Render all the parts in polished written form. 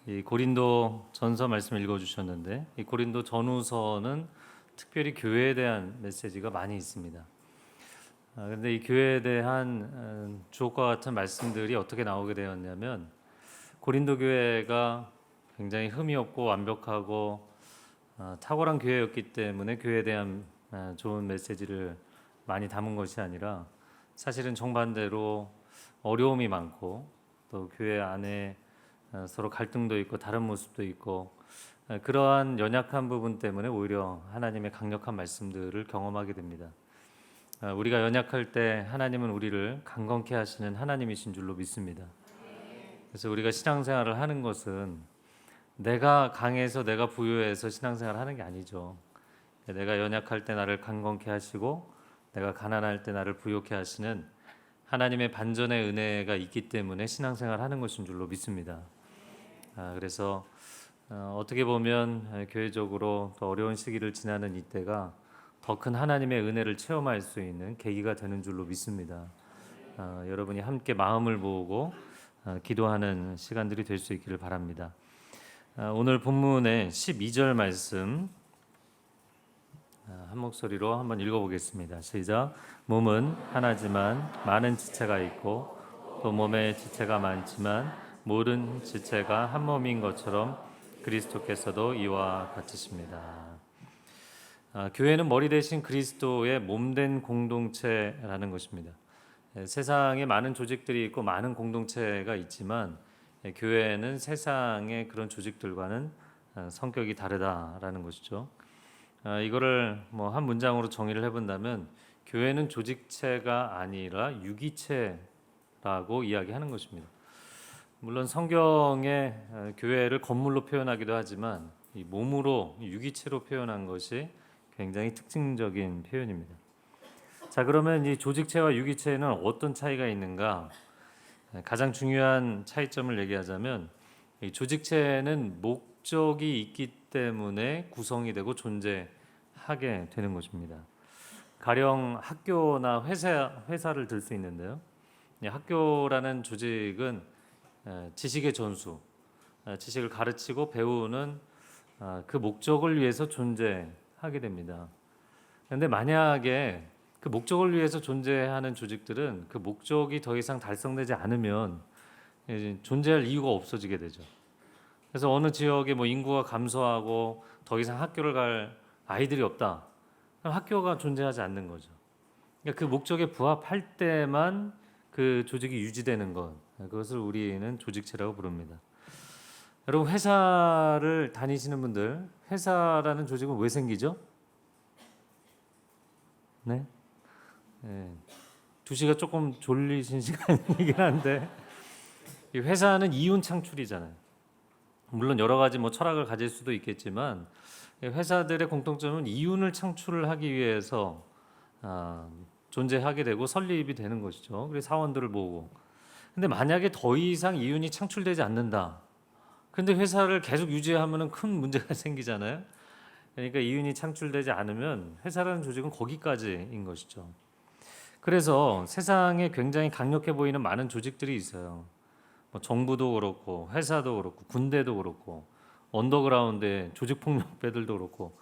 이 고린도 전서 말씀 읽어주셨는데 이 고린도 전후서는 특별히 교회에 대한 메시지가 많이 있습니다. 그런데 이 교회에 대한 주옥과 같은 말씀들이 어떻게 나오게 되었냐면 고린도 교회가 굉장히 흠이 없고 완벽하고 탁월한 교회였기 때문에 교회에 대한 좋은 메시지를 많이 담은 것이 아니라 사실은 정반대로 어려움이 많고 또 교회 안에 서로 갈등도 있고 다른 모습도 있고 그러한 연약한 부분 때문에 오히려 하나님의 강력한 말씀들을 경험하게 됩니다. 우리가 연약할 때 하나님은 우리를 강건케 하시는 하나님이신 줄로 믿습니다. 그래서 우리가 신앙생활을 하는 것은 내가 강해서 내가 부유해서 신앙생활을 하는 게 아니죠. 내가 연약할 때 나를 강건케 하시고 내가 가난할 때 나를 부유케 하시는 하나님의 반전의 은혜가 있기 때문에 신앙생활을 하는 것인 줄로 믿습니다. 그래서 어떻게 보면 교회적으로 더 어려운 시기를 지나는 이때가 더 큰 하나님의 은혜를 체험할 수 있는 계기가 되는 줄로 믿습니다. 여러분이 함께 마음을 모으고 기도하는 시간들이 될 수 있기를 바랍니다. 오늘 본문의 12절 말씀 한 목소리로 한번 읽어보겠습니다. 시작. 몸은 하나지만 많은 지체가 있고 또 몸에 지체가 많지만 모든 지체가 한 몸인 것처럼 그리스도께서도 이와 같으십니다. 교회는 머리 대신 그리스도의 몸된 공동체라는 것입니다. 세상에 많은 조직들이 있고 많은 공동체가 있지만 교회는 세상의 그런 조직들과는 성격이 다르다라는 것이죠. 이거를 한 문장으로 정의를 해본다면 교회는 조직체가 아니라 유기체라고 이야기하는 것입니다. 물론 성경에 교회를 건물로 표현하기도 하지만 이 몸으로 유기체로 표현한 것이 굉장히 특징적인 표현입니다. 자, 그러면 이 조직체와 유기체는 어떤 차이가 있는가? 가장 중요한 차이점을 얘기하자면 이 조직체는 목적이 있기 때문에 구성이 되고 존재하게 되는 것입니다. 가령 학교나 회사를 들 수 있는데요. 학교라는 조직은 지식의 전수, 지식을 가르치고 배우는 그 목적을 위해서 존재하게 됩니다. 그런데 만약에 그 목적을 위해서 존재하는 조직들은 그 목적이 더 이상 달성되지 않으면 존재할 이유가 없어지게 되죠. 그래서 어느 지역에 인구가 감소하고 더 이상 학교를 갈 아이들이 없다. 그럼 학교가 존재하지 않는 거죠. 그러니까 그 목적에 부합할 때만 그 조직이 유지되는 것, 그것을 우리는 조직체라고 부릅니다. 여러분, 회사를 다니시는 분들, 회사라는 조직은 왜 생기죠? 네? 2시가 조금 졸리신 시간이긴 한데 이 회사는 이윤 창출이잖아요. 물론 여러 가지 철학을 가질 수도 있겠지만 회사들의 공통점은 이윤을 창출을 하기 위해서 존재하게 되고 설립이 되는 것이죠. 그래서 사원들을 모으고. 근데 만약에 더 이상 이윤이 창출되지 않는다. 근데 회사를 계속 유지하면 큰 문제가 생기잖아요. 그러니까 이윤이 창출되지 않으면 회사라는 조직은 거기까지인 것이죠. 그래서 세상에 굉장히 강력해 보이는 많은 조직들이 있어요. 정부도 그렇고 회사도 그렇고 군대도 그렇고 언더그라운드의 조직폭력배들도 그렇고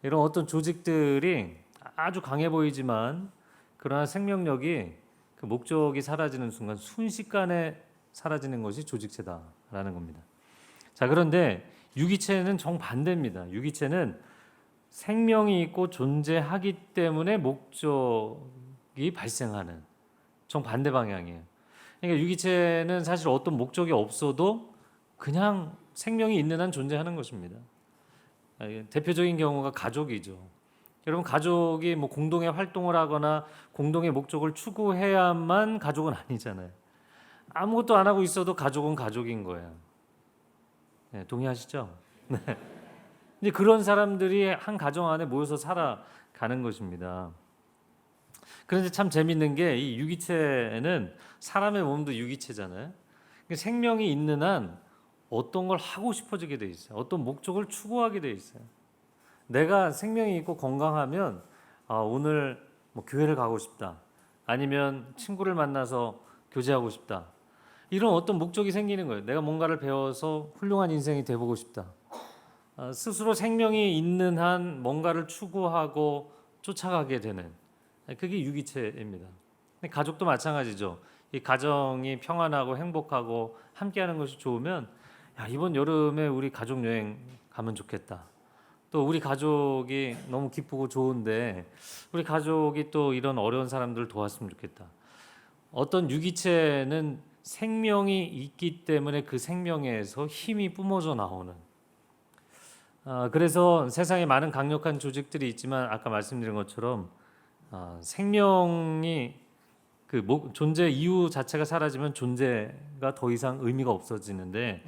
이런 어떤 조직들이 아주 강해 보이지만 그러나 생명력이 그 목적이 사라지는 순간 순식간에 사라지는 것이 조직체다라는 겁니다. 자, 그런데 유기체는 정반대입니다. 유기체는 생명이 있고 존재하기 때문에 목적이 발생하는 정반대 방향이에요. 그러니까 유기체는 사실 어떤 목적이 없어도 그냥 생명이 있는 한 존재하는 것입니다. 대표적인 경우가 가족이죠. 여러분, 가족이 공동의 활동을 하거나 공동의 목적을 추구해야만 가족은 아니잖아요. 아무것도 안 하고 있어도 가족은 가족인 거예요. 동의하시죠? 네. 이제 그런 사람들이 한 가정 안에 모여서 살아가는 것입니다. 그런데 참 재밌는 게 이 유기체는 사람의 몸도 유기체잖아요. 생명이 있는 한 어떤 걸 하고 싶어지게 돼 있어요. 어떤 목적을 추구하게 돼 있어요. 내가 생명이 있고 건강하면 오늘 교회를 가고 싶다. 아니면 친구를 만나서 교제하고 싶다. 이런 어떤 목적이 생기는 거예요. 내가 뭔가를 배워서 훌륭한 인생이 돼보고 싶다. 스스로 생명이 있는 한 뭔가를 추구하고 쫓아가게 되는, 그게 유기체입니다. 가족도 마찬가지죠. 이 가정이 평안하고 행복하고 함께하는 것이 좋으면, 야, 이번 여름에 우리 가족 여행 가면 좋겠다. 또 우리 가족이 너무 기쁘고 좋은데 우리 가족이 또 이런 어려운 사람들을 도왔으면 좋겠다. 어떤 유기체는 생명이 있기 때문에 그 생명에서 힘이 뿜어져 나오는, 그래서 세상에 많은 강력한 조직들이 있지만 아까 말씀드린 것처럼 생명이 존재 이유 자체가 사라지면 존재가 더 이상 의미가 없어지는데,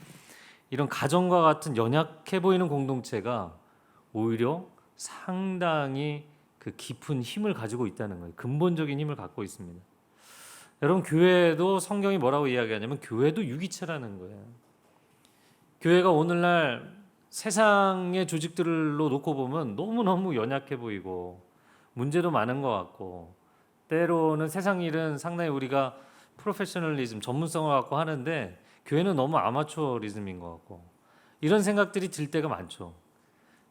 이런 가정과 같은 연약해 보이는 공동체가 오히려 상당히 그 깊은 힘을 가지고 있다는 거예요. 근본적인 힘을 갖고 있습니다. 여러분, 교회도 성경이 뭐라고 이야기하냐면 교회도 유기체라는 거예요. 교회가 오늘날 세상의 조직들로 놓고 보면 너무너무 연약해 보이고 문제도 많은 것 같고, 때로는 세상 일은 상당히 우리가 프로페셔널리즘, 전문성을 갖고 하는데 교회는 너무 아마추어리즘인 것 같고, 이런 생각들이 들 때가 많죠.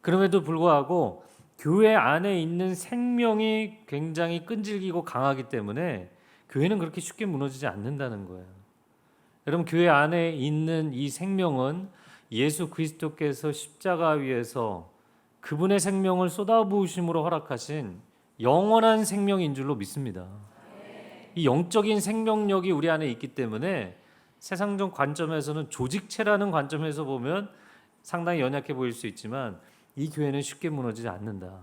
그럼에도 불구하고 교회 안에 있는 생명이 굉장히 끈질기고 강하기 때문에 교회는 그렇게 쉽게 무너지지 않는다는 거예요. 여러분, 교회 안에 있는 이 생명은 예수 그리스도께서 십자가 위에서 그분의 생명을 쏟아부으심으로 허락하신 영원한 생명인 줄로 믿습니다. 이 영적인 생명력이 우리 안에 있기 때문에 세상적 관점에서는, 조직체라는 관점에서 보면 상당히 연약해 보일 수 있지만 이 교회는 쉽게 무너지지 않는다.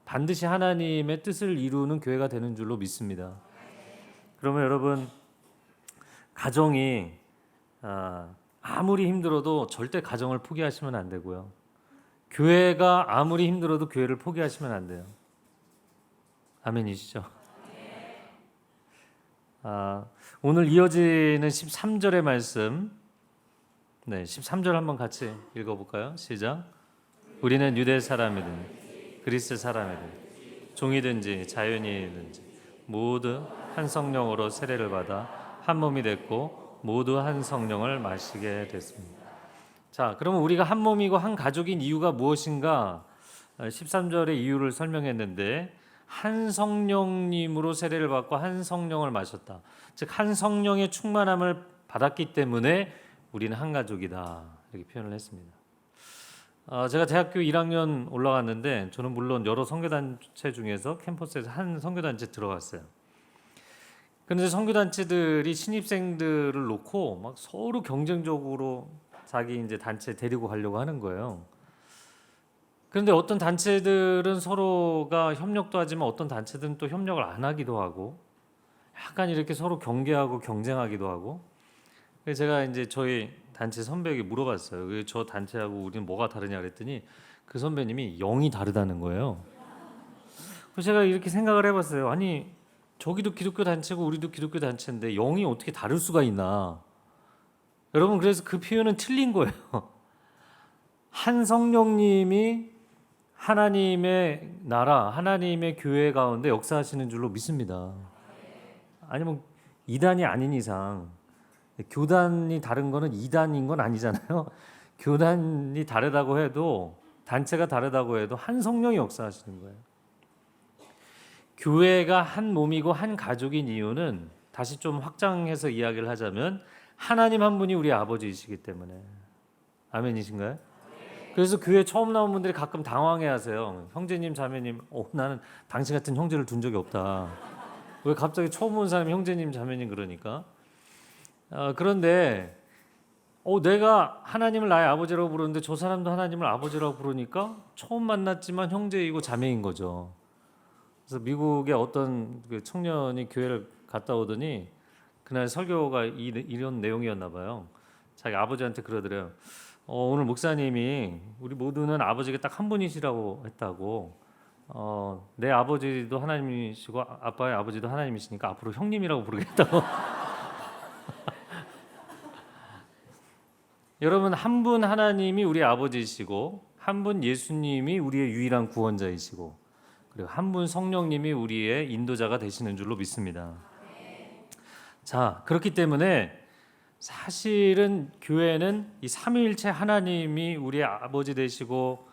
반드시 하나님의 뜻을 이루는 교회가 되는 줄로 믿습니다. 그러면 여러분, 가정이 아무리 힘들어도 절대 가정을 포기하시면 안 되고요. 교회가 아무리 힘들어도 교회를 포기하시면 안 돼요. 아멘이시죠? 오늘 이어지는 13절의 말씀, 13절 한번 같이 읽어볼까요? 시작. 우리는 유대 사람이든 그리스 사람이든 종이든지 자연인이든지 모두 한 성령으로 세례를 받아 한 몸이 됐고 모두 한 성령을 마시게 됐습니다. 자, 그러면 우리가 한 몸이고 한 가족인 이유가 무엇인가? 13절의 이유를 설명했는데, 한 성령님으로 세례를 받고 한 성령을 마셨다. 즉 한 성령의 충만함을 받았기 때문에 우리는 한 가족이다, 이렇게 표현을 했습니다. 제가 대학교 1학년 올라갔는데 저는 물론 여러 선교단체 중에서 캠퍼스에서 한 선교단체 들어갔어요. 그런데 선교단체들이 신입생들을 놓고 막 서로 경쟁적으로 자기 이제 단체 데리고 가려고 하는 거예요. 그런데 어떤 단체들은 서로가 협력도 하지만 어떤 단체들은 또 협력을 안 하기도 하고, 약간 이렇게 서로 경계하고 경쟁하기도 하고. 그래서 제가 이제 저희 단체 선배에게 물어봤어요. 저 단체하고 우리는 뭐가 다르냐 그랬더니 그 선배님이 영이 다르다는 거예요. 그래서 제가 이렇게 생각을 해봤어요. 아니, 저기도 기독교 단체고 우리도 기독교 단체인데 영이 어떻게 다를 수가 있나? 여러분, 그래서 그 표현은 틀린 거예요. 한 성령님이 하나님의 나라, 하나님의 교회 가운데 역사하시는 줄로 믿습니다. 아니면 이단이 아닌 이상, 교단이 다른 거는 이단인 건 아니잖아요. 교단이 다르다고 해도, 단체가 다르다고 해도 한 성령이 역사하시는 거예요. 교회가 한 몸이고 한 가족인 이유는, 다시 좀 확장해서 이야기를 하자면 하나님 한 분이 우리 아버지이시기 때문에. 아멘이신가요? 그래서 교회 처음 나온 분들이 가끔 당황해하세요. 형제님, 자매님, 나는 당신 같은 형제를 둔 적이 없다. 왜 갑자기 처음 온 사람이 형제님, 자매님 그러니까. 그런데 내가 하나님을 나의 아버지라고 부르는데 저 사람도 하나님을 아버지라고 부르니까 처음 만났지만 형제이고 자매인 거죠. 그래서 미국의 어떤 그 청년이 교회를 갔다 오더니 그날 설교가 이런 내용이었나 봐요. 자기 아버지한테 그러더래요. 오늘 목사님이 우리 모두는 아버지가 딱 한 분이시라고 했다고. 내 아버지도 하나님이시고 아빠의 아버지도 하나님이시니까 앞으로 형님이라고 부르겠다고. 여러분, 한 분 하나님이 우리 아버지이시고 한 분 예수님이 우리의 유일한 구원자이시고 그리고 한 분 성령님이 우리의 인도자가 되시는 줄로 믿습니다. 자, 그렇기 때문에 사실은 교회는 이 삼위일체 하나님이 우리의 아버지 되시고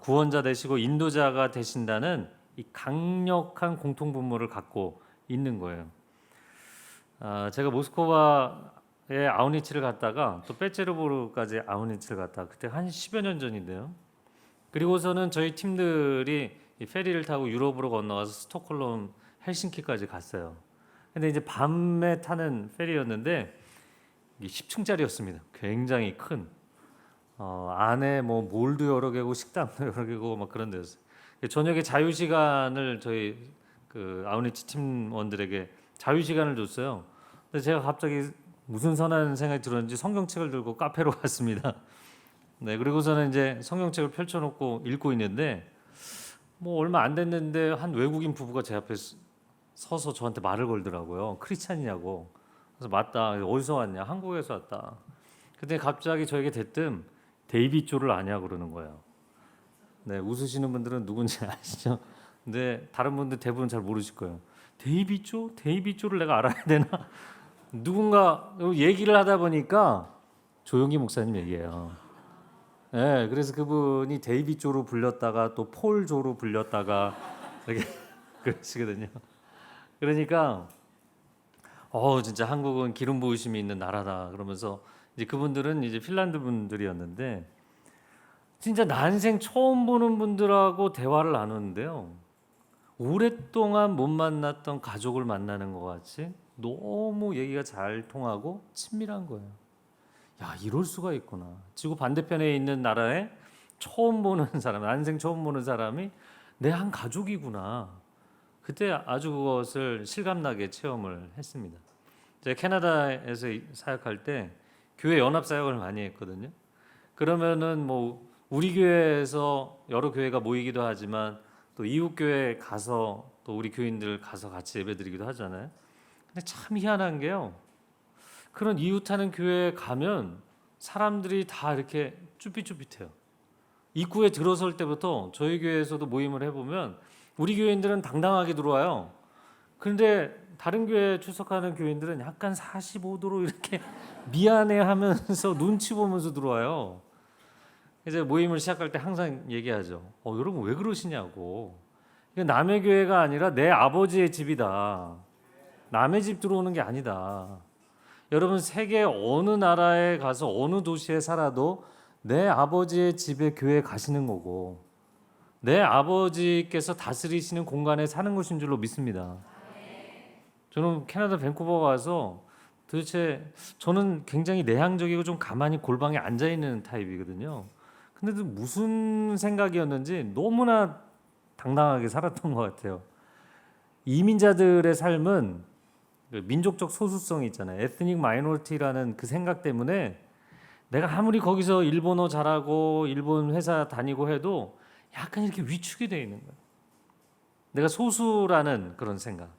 구원자 되시고 인도자가 되신다는 이 강력한 공통분모를 갖고 있는 거예요. 제가 모스크바에 아우니치를 갔다가 또 페체르보르까지 아우니치를 갔다가 그때 한 10여 년 전인데요. 그리고서는 저희 팀들이 이 페리를 타고 유럽으로 건너가서 스톡홀름, 헬싱키까지 갔어요. 근데 이제 밤에 타는 페리였는데 10층짜리였습니다. 굉장히 큰. 안에 뭐 몰도 여러 개고 식당도 여러 개고 막 그런 데였어요. 저녁에 자유 시간을 저희 그 아우니치 팀원들에게 자유 시간을 줬어요. 근데 제가 갑자기 무슨 선한 생각이 들었는지 성경책을 들고 카페로 갔습니다. 네, 그리고서는 이제 성경책을 펼쳐놓고 읽고 있는데 뭐 얼마 안 됐는데 한 외국인 부부가 제 앞에 서서 저한테 말을 걸더라고요. 크리스찬이냐고. 그래서 맞다. 어디서 왔냐? 한국에서 왔다. 근데 갑자기 저에게 대뜸 데이빗 조를 아냐 그러는 거예요. 네, 웃으시는 분들은 누군지 아시죠? 근데 다른 분들 대부분 잘 모르실 거예요. 데이빗 조? 데이빗 조를 내가 알아야 되나? 누군가 얘기를 하다 보니까 조용기 목사님 얘기예요. 네, 그래서 그분이 데이빗 조로 불렸다가 또 폴 조로 불렸다가 이렇게 그러시거든요. 그러니까 진짜 한국은 기름 부으심이 있는 나라다 그러면서 이제 그분들은 이제 핀란드 분들이었는데 진짜 난생 처음 보는 분들하고 대화를 나누는데요. 오랫동안 못 만났던 가족을 만나는 것 같이 너무 얘기가 잘 통하고 친밀한 거예요. 야, 이럴 수가 있구나. 지구 반대편에 있는 나라에 처음 보는 사람, 난생 처음 보는 사람이 내 한 가족이구나. 그때 아주 그것을 실감나게 체험을 했습니다. 제가 캐나다에서 사역할 때 교회 연합 사역을 많이 했거든요. 그러면은 뭐 우리 교회에서 여러 교회가 모이기도 하지만 또 이웃 교회 가서 또 우리 교인들 가서 같이 예배드리기도 하잖아요. 근데 참 희한한 게요. 그런 이웃하는 교회에 가면 사람들이 다 이렇게 쭈삣쭈삣해요. 입구에 들어설 때부터 저희 교회에서도 모임을 해보면 우리 교인들은 당당하게 들어와요. 그런데 다른 교회에 출석하는 교인들은 약간 45도로 이렇게 미안해하면서 눈치 보면서 들어와요. 이제 모임을 시작할 때 항상 얘기하죠. 여러분 왜 그러시냐고. 이게 남의 교회가 아니라 내 아버지의 집이다. 남의 집 들어오는 게 아니다. 여러분 세계 어느 나라에 가서 어느 도시에 살아도 내 아버지의 집에 교회 가시는 거고 내 아버지께서 다스리시는 공간에 사는 것인 줄로 믿습니다. 저는 캐나다 밴쿠버 가서 도대체 저는 굉장히 내향적이고 좀 가만히 골방에 앉아 있는 타입이거든요. 근데도 무슨 생각이었는지 너무나 당당하게 살았던 것 같아요. 이민자들의 삶은 민족적 소수성이 있잖아요. 에스닉 마이너리티라는 그 생각 때문에 내가 아무리 거기서 일본어 잘하고 일본 회사 다니고 해도 약간 이렇게 위축이 되어 있는 거예요. 내가 소수라는 그런 생각.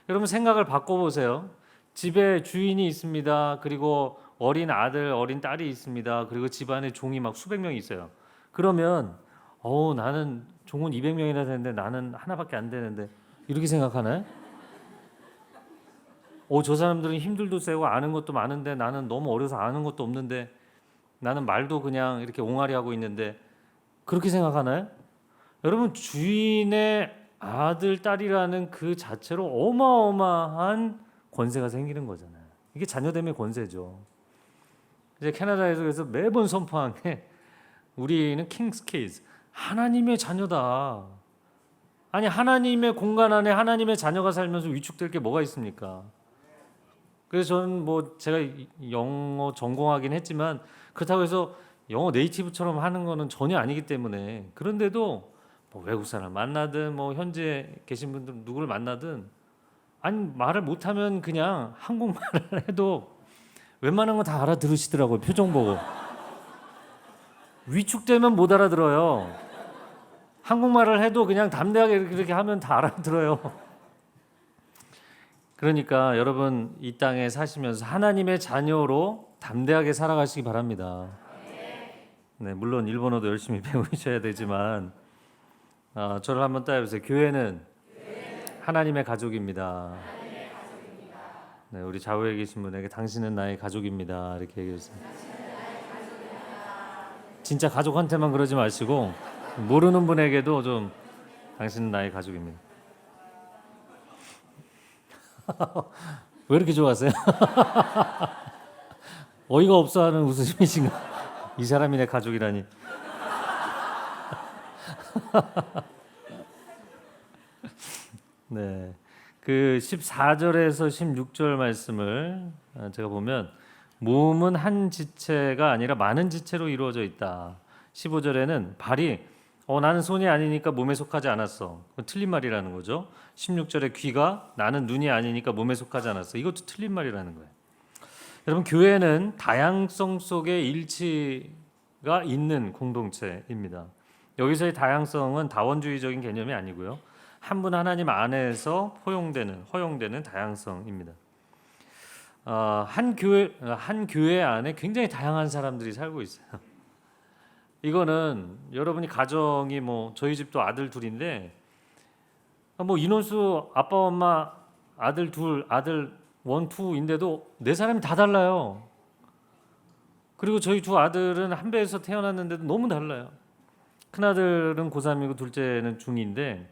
여러분 생각을 바꿔보세요. 집에 주인이 있습니다. 그리고 어린 아들, 어린 딸이 있습니다. 그리고 집안에 종이 막 수백 명이 있어요. 그러면 나는 종은 200명이나 되는데 나는 하나밖에 안 되는데 이렇게 생각하나요? 저 사람들은 힘들도 세고 아는 것도 많은데 나는 너무 어려서 아는 것도 없는데 나는 말도 그냥 이렇게 옹알이 하고 있는데 그렇게 생각하나요? 여러분 주인의 아들, 딸이라는 그 자체로 어마어마한 권세가 생기는 거잖아요. 이게 자녀됨의 권세죠. 이제 캐나다에서 그래서 매번 선포한 게 우리는 킹스 키즈, 하나님의 자녀다. 아니 하나님의 공간 안에 하나님의 자녀가 살면서 위축될 게 뭐가 있습니까? 그래서 저는 뭐 제가 영어 전공하긴 했지만 그렇다고 해서 영어 네이티브처럼 하는 거는 전혀 아니기 때문에 그런데도 뭐 외국 사람 만나든 뭐 현지에 계신 분들 누구를 만나든 아니 말을 못하면 그냥 한국말을 해도 웬만한 거 다 알아들으시더라고요. 표정 보고. 위축되면 못 알아들어요. 한국말을 해도 그냥 담대하게 이렇게 하면 다 알아들어요. 그러니까 여러분 이 땅에 사시면서 하나님의 자녀로 담대하게 살아가시기 바랍니다. 네, 물론 일본어도 열심히 배우셔야 되지만 저를 한번 따라해보세요. 교회는 하나님의 가족입니다. 네, 우리 좌우에 계신 분에게 당신은 나의 가족입니다. 이렇게 얘기했어요. 진짜 가족한테만 그러지 마시고 모르는 분에게도 좀 당신은 나의 가족입니다. 왜 이렇게 좋아하세요? 어이가 없어하는 웃으심이신가? 이 사람이 내 가족이라니. 네, 그 14절에서 16절 말씀을 제가 보면 몸은 한 지체가 아니라 많은 지체로 이루어져 있다. 15절에는 발이 나는 손이 아니니까 몸에 속하지 않았어. 그건 틀린 말이라는 거죠. 16절에 귀가 나는 눈이 아니니까 몸에 속하지 않았어. 이것도 틀린 말이라는 거예요. 여러분, 교회는 다양성 속에 일치가 있는 공동체입니다. 여기서의 다양성은 다원주의적인 개념이 아니고요. 한 분 하나님 안에서 허용되는 다양성입니다. 한 교회 안에 굉장히 다양한 사람들이 살고 있어요. 이거는 여러분이 가정이 저희 집도 아들 둘인데 인원수 아빠 엄마 아들 둘 아들 원 투인데도 네 사람이 다 달라요. 그리고 저희 두 아들은 한 배에서 태어났는데도 너무 달라요. 큰 아들은 고3이고 둘째는 중2인데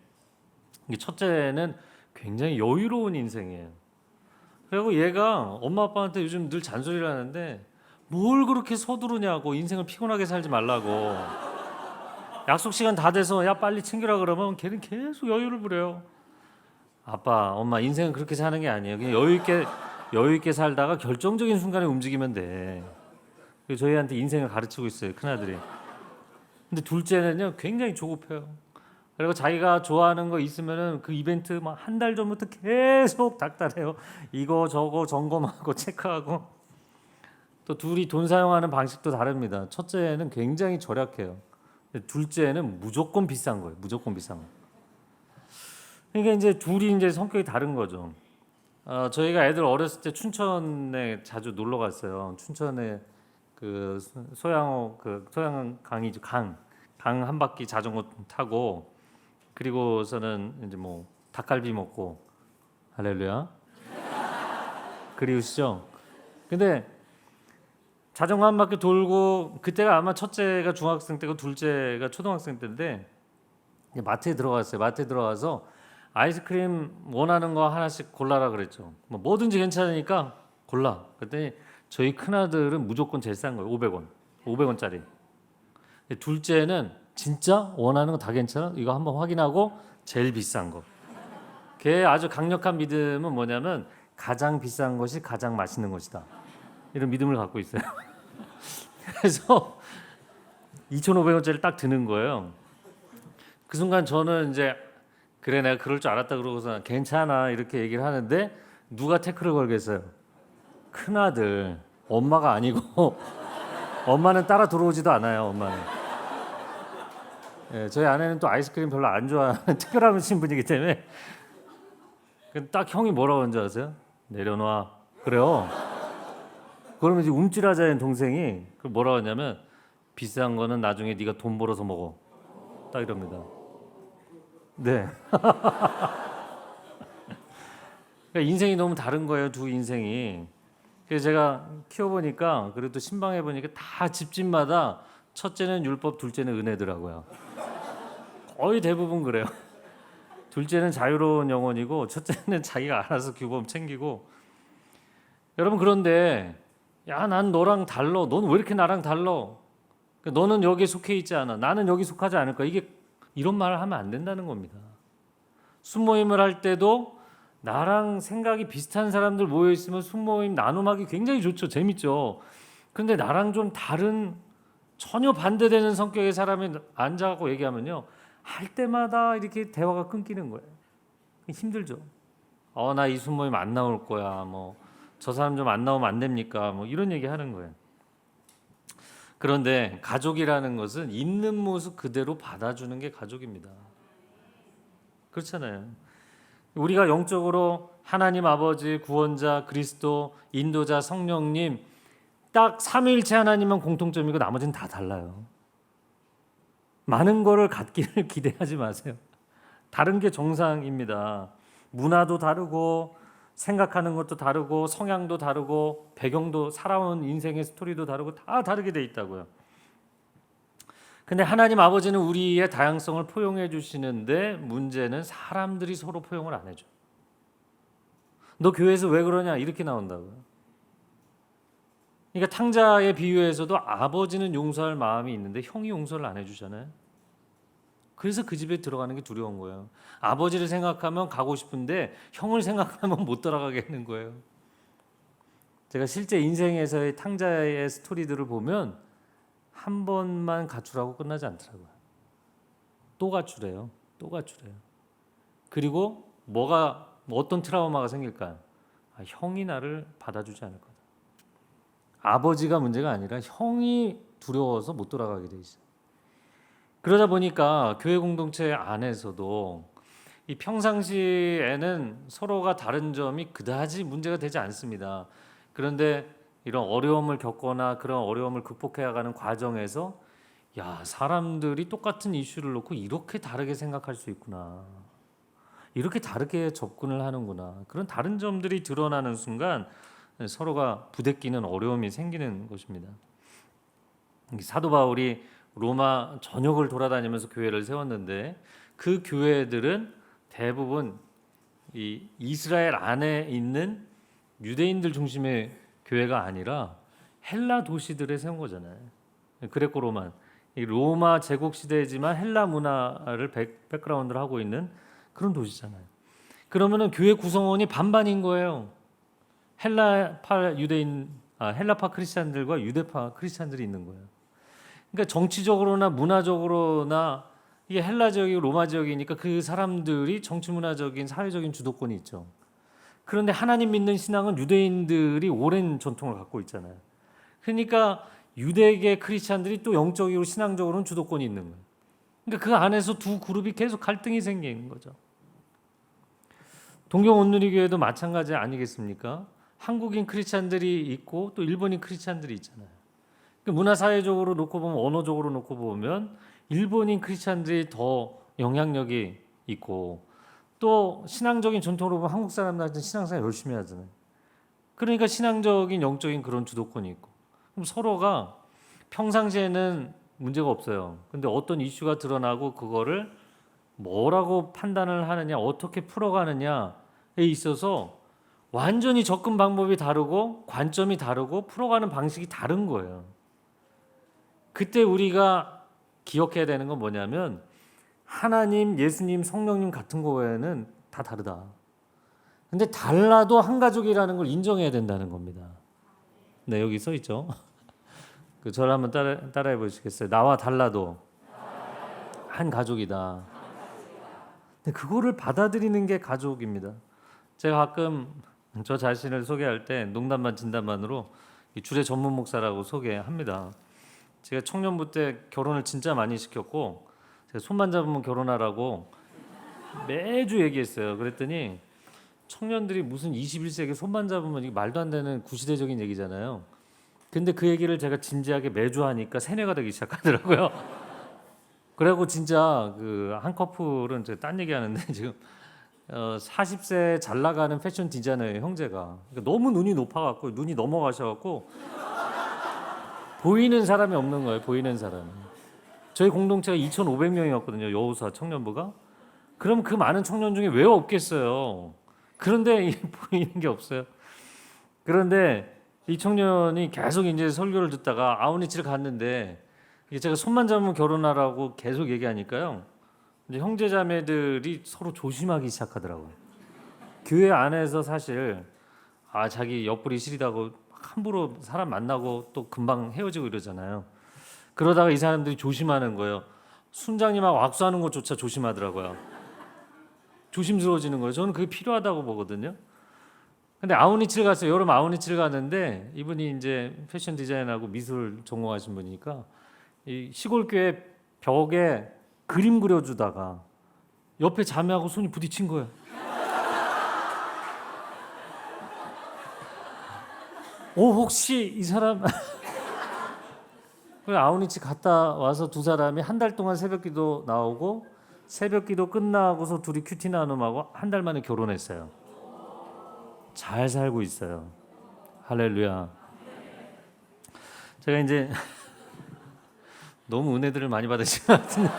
첫째는 굉장히 여유로운 인생이에요. 그리고 얘가 엄마 아빠한테 요즘 늘 잔소리를 하는데 뭘 그렇게 서두르냐고, 인생을 피곤하게 살지 말라고. 약속 시간 다 돼서 야 빨리 챙기라 그러면 걔는 계속 여유를 부려요. 아빠 엄마 인생은 그렇게 사는 게 아니에요. 그냥 여유 있게 살다가 결정적인 순간에 움직이면 돼. 저희한테 인생을 가르치고 있어요, 큰아들이. 근데 둘째는요 굉장히 조급해요. 그리고 자기가 좋아하는 거 있으면은 그 이벤트 막 한 달 전부터 계속 닥달해요. 이거 저거 점검하고 체크하고. 또 둘이 돈 사용하는 방식도 다릅니다. 첫째는 굉장히 절약해요. 둘째는 무조건 비싼 거예요. 무조건 비싼 거. 그러니까 이제 둘이 이제 성격이 다른 거죠. 저희가 애들 어렸을 때 춘천에 자주 놀러 갔어요. 춘천에 그 소양 강이죠. 강 한 바퀴 자전거 타고 그리고서는 이제 닭갈비 먹고 할렐루야. 그리우시죠? 근데 자전거 한 바퀴 돌고 그때가 아마 첫째가 중학생 때고 둘째가 초등학생 때인데 마트에 들어갔어요. 마트에 들어가서 아이스크림 원하는 거 하나씩 골라라 그랬죠. 뭐든지 괜찮으니까 골라. 그랬더니 저희 큰아들은 무조건 제일 싼 거예요. 500원짜리. 둘째는 진짜 원하는 거 다 괜찮아? 이거 한번 확인하고 제일 비싼 거. 걔 아주 강력한 믿음은 뭐냐면 가장 비싼 것이 가장 맛있는 것이다. 이런 믿음을 갖고 있어요. 그래서 2,500원짜리 딱 드는 거예요. 그 순간 저는 이제 그래 내가 그럴 줄 알았다 그러고서 괜찮아 이렇게 얘기를 하는데 누가 태클을 걸겠어요? 큰아들. 엄마가 아니고 엄마는 따라 들어오지도 않아요. 엄마는. 예, 저희 아내는 또 아이스크림 별로 안 좋아하는 특별한 신분이기 때문에 딱 형이 뭐라고 하는지 아세요? 내려놔. 그래요. 그러면 이제 움찔하자는 동생이 뭐라고 하냐면 비싼 거는 나중에 네가 돈 벌어서 먹어. 딱 이럽니다. 네. 그러니까 인생이 너무 다른 거예요. 두 인생이. 그래서 제가 키워보니까 그래도 신방해보니까 다 집집마다 첫째는 율법, 둘째는 은혜더라고요. 거의 대부분 그래요. 둘째는 자유로운 영혼이고 첫째는 자기가 알아서 규범 챙기고. 여러분 그런데 야, 난 너랑 달라. 넌 왜 이렇게 나랑 달라? 너는 여기에 속해 있지 않아. 나는 여기 속하지 않을 거야. 이게 이런 말을 하면 안 된다는 겁니다. 순모임을 할 때도 나랑 생각이 비슷한 사람들 모여 있으면 순모임 나눔하기 굉장히 좋죠. 재밌죠. 그런데 나랑 좀 다른 전혀 반대되는 성격의 사람이 앉아갖고 얘기하면요. 할 때마다 이렇게 대화가 끊기는 거예요. 힘들죠. 나 이 순모임 안 나올 거야. 저 사람 좀 안 나오면 안 됩니까? 이런 얘기 하는 거예요. 그런데 가족이라는 것은 있는 모습 그대로 받아주는 게 가족입니다. 그렇잖아요. 우리가 영적으로 하나님 아버지, 구원자, 그리스도, 인도자, 성령님 딱 삼위일체 하나님만 공통점이고 나머지는 다 달라요. 많은 거를 갖기를 기대하지 마세요. 다른 게 정상입니다. 문화도 다르고 생각하는 것도 다르고 성향도 다르고 배경도 살아온 인생의 스토리도 다르고 다 다르게 돼 있다고요. 근데 하나님 아버지는 우리의 다양성을 포용해 주시는데 문제는 사람들이 서로 포용을 안 해줘. 너 교회에서 왜 그러냐 이렇게 나온다고요. 그러니까 탕자의 비유에서도 아버지는 용서할 마음이 있는데 형이 용서를 안 해주잖아요. 그래서 그 집에 들어가는 게 두려운 거예요. 아버지를 생각하면 가고 싶은데 형을 생각하면 못 따라가게 하는 거예요. 제가 실제 인생에서의 탕자의 스토리들을 보면 한 번만 가출하고 끝나지 않더라고요. 또 가출해요. 또 가출해요. 그리고 어떤 트라우마가 생길까요? 형이 나를 받아주지 않을 거다. 아버지가 문제가 아니라 형이 두려워서 못 돌아가게 돼 있어요. 그러다 보니까 교회 공동체 안에서도 이 평상시에는 서로가 다른 점이 그다지 문제가 되지 않습니다. 그런데 이런 어려움을 겪거나 그런 어려움을 극복해 가는 과정에서 야, 사람들이 똑같은 이슈를 놓고 이렇게 다르게 생각할 수 있구나. 이렇게 다르게 접근을 하는구나. 그런 다른 점들이 드러나는 순간 서로가 부대끼는 어려움이 생기는 것입니다. 사도 바울이 로마 전역을 돌아다니면서 교회를 세웠는데 그 교회들은 대부분 이 이스라엘 안에 있는 유대인들 중심의 교회가 아니라 헬라 도시들에 세운 거잖아요. 그레코 로만, 이 로마 제국 시대지만 헬라 문화를 백그라운드를 하고 있는 그런 도시잖아요. 그러면은 교회 구성원이 반반인 거예요. 헬라파 크리스찬들과 유대파 크리스찬들이 있는 거예요. 그러니까 정치적으로나 문화적으로나 이게 헬라 지역이고 로마 지역이니까 그 사람들이 정치 문화적인 사회적인 주도권이 있죠. 그런데 하나님 믿는 신앙은 유대인들이 오랜 전통을 갖고 있잖아요. 그러니까 유대계 크리스찬들이 또 영적이고 신앙적으로는 주도권이 있는 거예요. 그러니까 그 안에서 두 그룹이 계속 갈등이 생기는 거죠. 동경온누리교회도 마찬가지 아니겠습니까? 한국인 크리스찬들이 있고 또 일본인 크리스찬들이 있잖아요. 문화사회적으로 놓고 보면 언어적으로 놓고 보면 일본인 크리스찬들이 더 영향력이 있고 또 신앙적인 전통으로 보면 한국 사람들한테 신앙생활 열심히 하잖아요. 그러니까 신앙적인 영적인 그런 주도권이 있고 그럼 서로가 평상시에는 문제가 없어요. 근데 어떤 이슈가 드러나고 그거를 뭐라고 판단을 하느냐 어떻게 풀어가느냐에 있어서 완전히 접근 방법이 다르고 관점이 다르고 풀어가는 방식이 다른 거예요. 그때 우리가 기억해야 되는 건 뭐냐면 하나님, 예수님, 성령님 같은 거 외에는 다 다르다. 근데 달라도 한 가족이라는 걸 인정해야 된다는 겁니다. 네, 여기 써 있죠. 저를 한번 따라해 보시겠어요? 나와 달라도 한 가족이다. 근데 그거를 받아들이는 게 가족입니다. 제가 가끔 저 자신을 소개할 때 농담반 진담반으로 주례 전문 목사라고 소개합니다. 제가 청년부 때 결혼을 진짜 많이 시켰고 제가 손만 잡으면 결혼하라고 매주 얘기했어요. 그랬더니 청년들이 무슨 21세기 손만 잡으면 이게 말도 안 되는 구시대적인 얘기잖아요. 근데 그 얘기를 제가 진지하게 매주 하니까 세뇌가 되기 시작하더라고요. 그리고 진짜 그 한 커플은 제가 딴 얘기하는데 지금 40세 잘 나가는 패션 디자이너의 형제가 그러니까 너무 눈이 높아갖고 눈이 넘어가셔갖고 보이는 사람이 없는 거예요. 보이는 사람이. 저희 공동체가 2,500명이었거든요. 여우사 청년부가. 그럼 그 많은 청년 중에 왜 없겠어요. 그런데 보이는 게 없어요. 그런데 이 청년이 계속 이제 설교를 듣다가 아우니치를 갔는데 제가 손만 잡으면 결혼하라고 계속 얘기하니까요. 이제 형제자매들이 서로 조심하기 시작하더라고요. 교회 안에서 사실 자기 옆구리 시리다고 함부로 사람 만나고 또 금방 헤어지고 이러잖아요. 그러다가 이 사람들이 조심하는 거예요. 순장님하고 악수하는 것조차 조심하더라고요. 조심스러워지는 거예요. 저는 그게 필요하다고 보거든요. 근데 아우니치를 갔어요. 여름 아우니치를 갔는데 이분이 이제 패션 디자인하고 미술 전공하신 분이니까 이 시골 교회 벽에 그림 그려주다가 옆에 자매하고 손이 부딪힌 거예요. 혹시 이 사람 아우니치 갔다 와서 두 사람이 한 달 동안 새벽기도 나오고 새벽기도 끝나고서 둘이 큐티 나눔하고 한 달 만에 결혼했어요. 잘 살고 있어요. 할렐루야. 제가 이제 너무 은혜들을 많이 받으신 것 같은데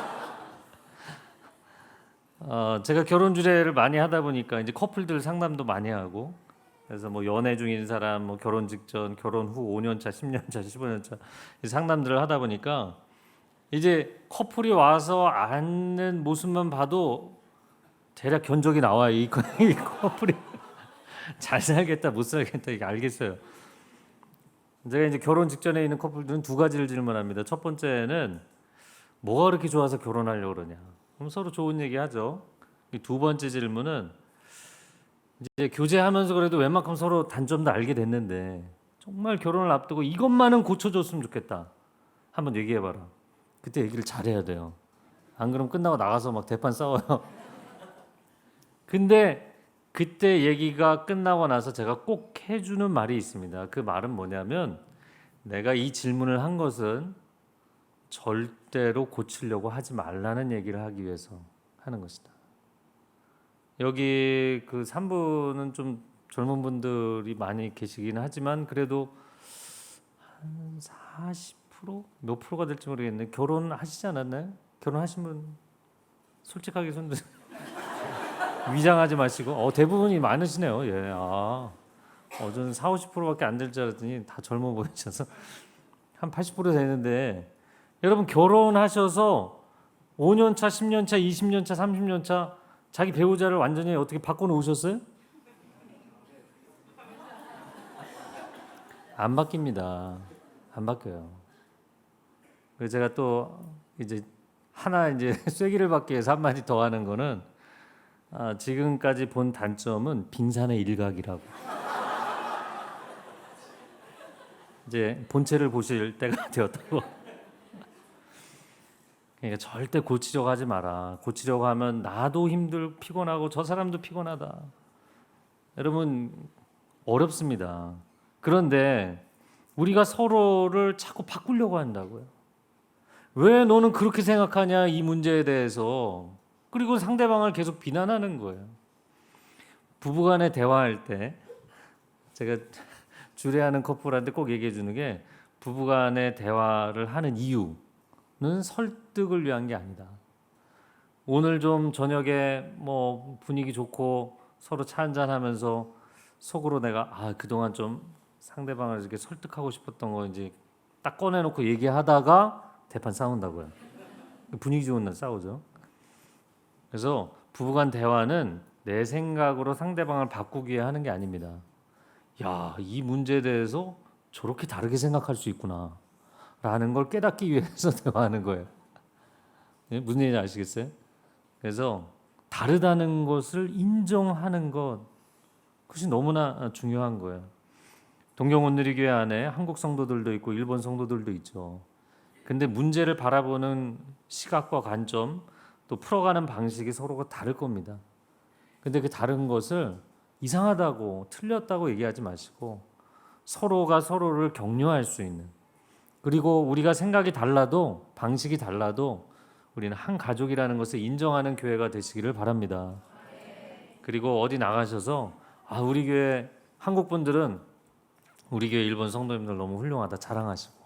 제가 결혼 주례를 많이 하다 보니까 이제 커플들 상담도 많이 하고, 그래서 뭐 연애 중인 사람, 뭐 결혼 직전, 결혼 후 5년 차, 10년 차, 15년 차 상담들을 하다 보니까 이제 커플이 와서 앉는 모습만 봐도 대략 견적이 나와요. 이 커플이 잘 살겠다, 못 살겠다 이게 알겠어요. 제가 이제 결혼 직전에 있는 커플들은 두 가지를 질문합니다. 첫 번째는 뭐가 그렇게 좋아서 결혼하려고 그러냐. 그럼 서로 좋은 얘기 하죠. 두 번째 질문은 이제 교제하면서 그래도 웬만큼 서로 단점도 알게 됐는데 정말 결혼을 앞두고 이것만은 고쳐줬으면 좋겠다. 한번 얘기해봐라. 그때 얘기를 잘해야 돼요. 안 그러면 끝나고 나가서 막 대판 싸워요. 근데 그때 얘기가 끝나고 나서 제가 꼭 해주는 말이 있습니다. 그 말은 뭐냐면, 내가 이 질문을 한 것은 절대로 고치려고 하지 말라는 얘기를 하기 위해서 하는 것이다. 여기 그 3부는 좀 젊은 분들이 많이 계시긴 하지만 그래도 한 40%? 몇 프로가 될지 모르겠네. 결혼하시지 않았나요? 결혼하신 분 솔직하게 손 드세요. 위장하지 마시고. 대부분이 많으시네요. 예. 저는 40-50%밖에 안 될 줄 알았더니 다 젊어 보이셔서 한 80% 되는데, 여러분 결혼하셔서 5년 차, 10년 차, 20년 차, 30년 차 자기 배우자를 완전히 어떻게 바꿔 놓으셨어요? 안 바뀝니다. 안 바뀌어요. 그래서 제가 또 이제 하나 이제 쐐기를 받기 위해서 한마디 더 하는 거는, 지금까지 본 단점은 빙산의 일각이라고. 이제 본체를 보실 때가 되었다고. 그러니까 절대 고치려고 하지 마라. 고치려고 하면 나도 피곤하고 저 사람도 피곤하다. 여러분 어렵습니다. 그런데 우리가 서로를 자꾸 바꾸려고 한다고요. 왜 너는 그렇게 생각하냐, 이 문제에 대해서. 그리고 상대방을 계속 비난하는 거예요. 부부간에 대화할 때 제가 주례하는 커플한테 꼭 얘기해 주는 게, 부부간에 대화를 하는 이유는 설득을 위한 게 아니다. 오늘 좀 저녁에 뭐 분위기 좋고 서로 차 한잔 하면서 속으로 내가 그동안 좀 상대방을 이렇게 설득하고 싶었던 거 이제 딱 꺼내놓고 얘기하다가 대판 싸운다고요. 분위기 좋은 날 싸우죠. 그래서 부부간 대화는 내 생각으로 상대방을 바꾸기 위해 하는 게 아닙니다. 야, 이 문제에 대해서 저렇게 다르게 생각할 수 있구나 라는 걸 깨닫기 위해서 대화하는 거예요. 네? 무슨 얘기인지 아시겠어요? 그래서 다르다는 것을 인정하는 것, 그것이 너무나 중요한 거예요. 동경온누리교회 안에 한국 성도들도 있고 일본 성도들도 있죠. 근데 문제를 바라보는 시각과 관점, 또 풀어가는 방식이 서로가 다를 겁니다. 근데 그 다른 것을 이상하다고, 틀렸다고 얘기하지 마시고 서로가 서로를 격려할 수 있는, 그리고 우리가 생각이 달라도, 방식이 달라도 우리는 한 가족이라는 것을 인정하는 교회가 되시기를 바랍니다. 그리고 어디 나가셔서 우리 교회 한국 분들은 우리 교회 일본 성도님들 너무 훌륭하다 자랑하시고,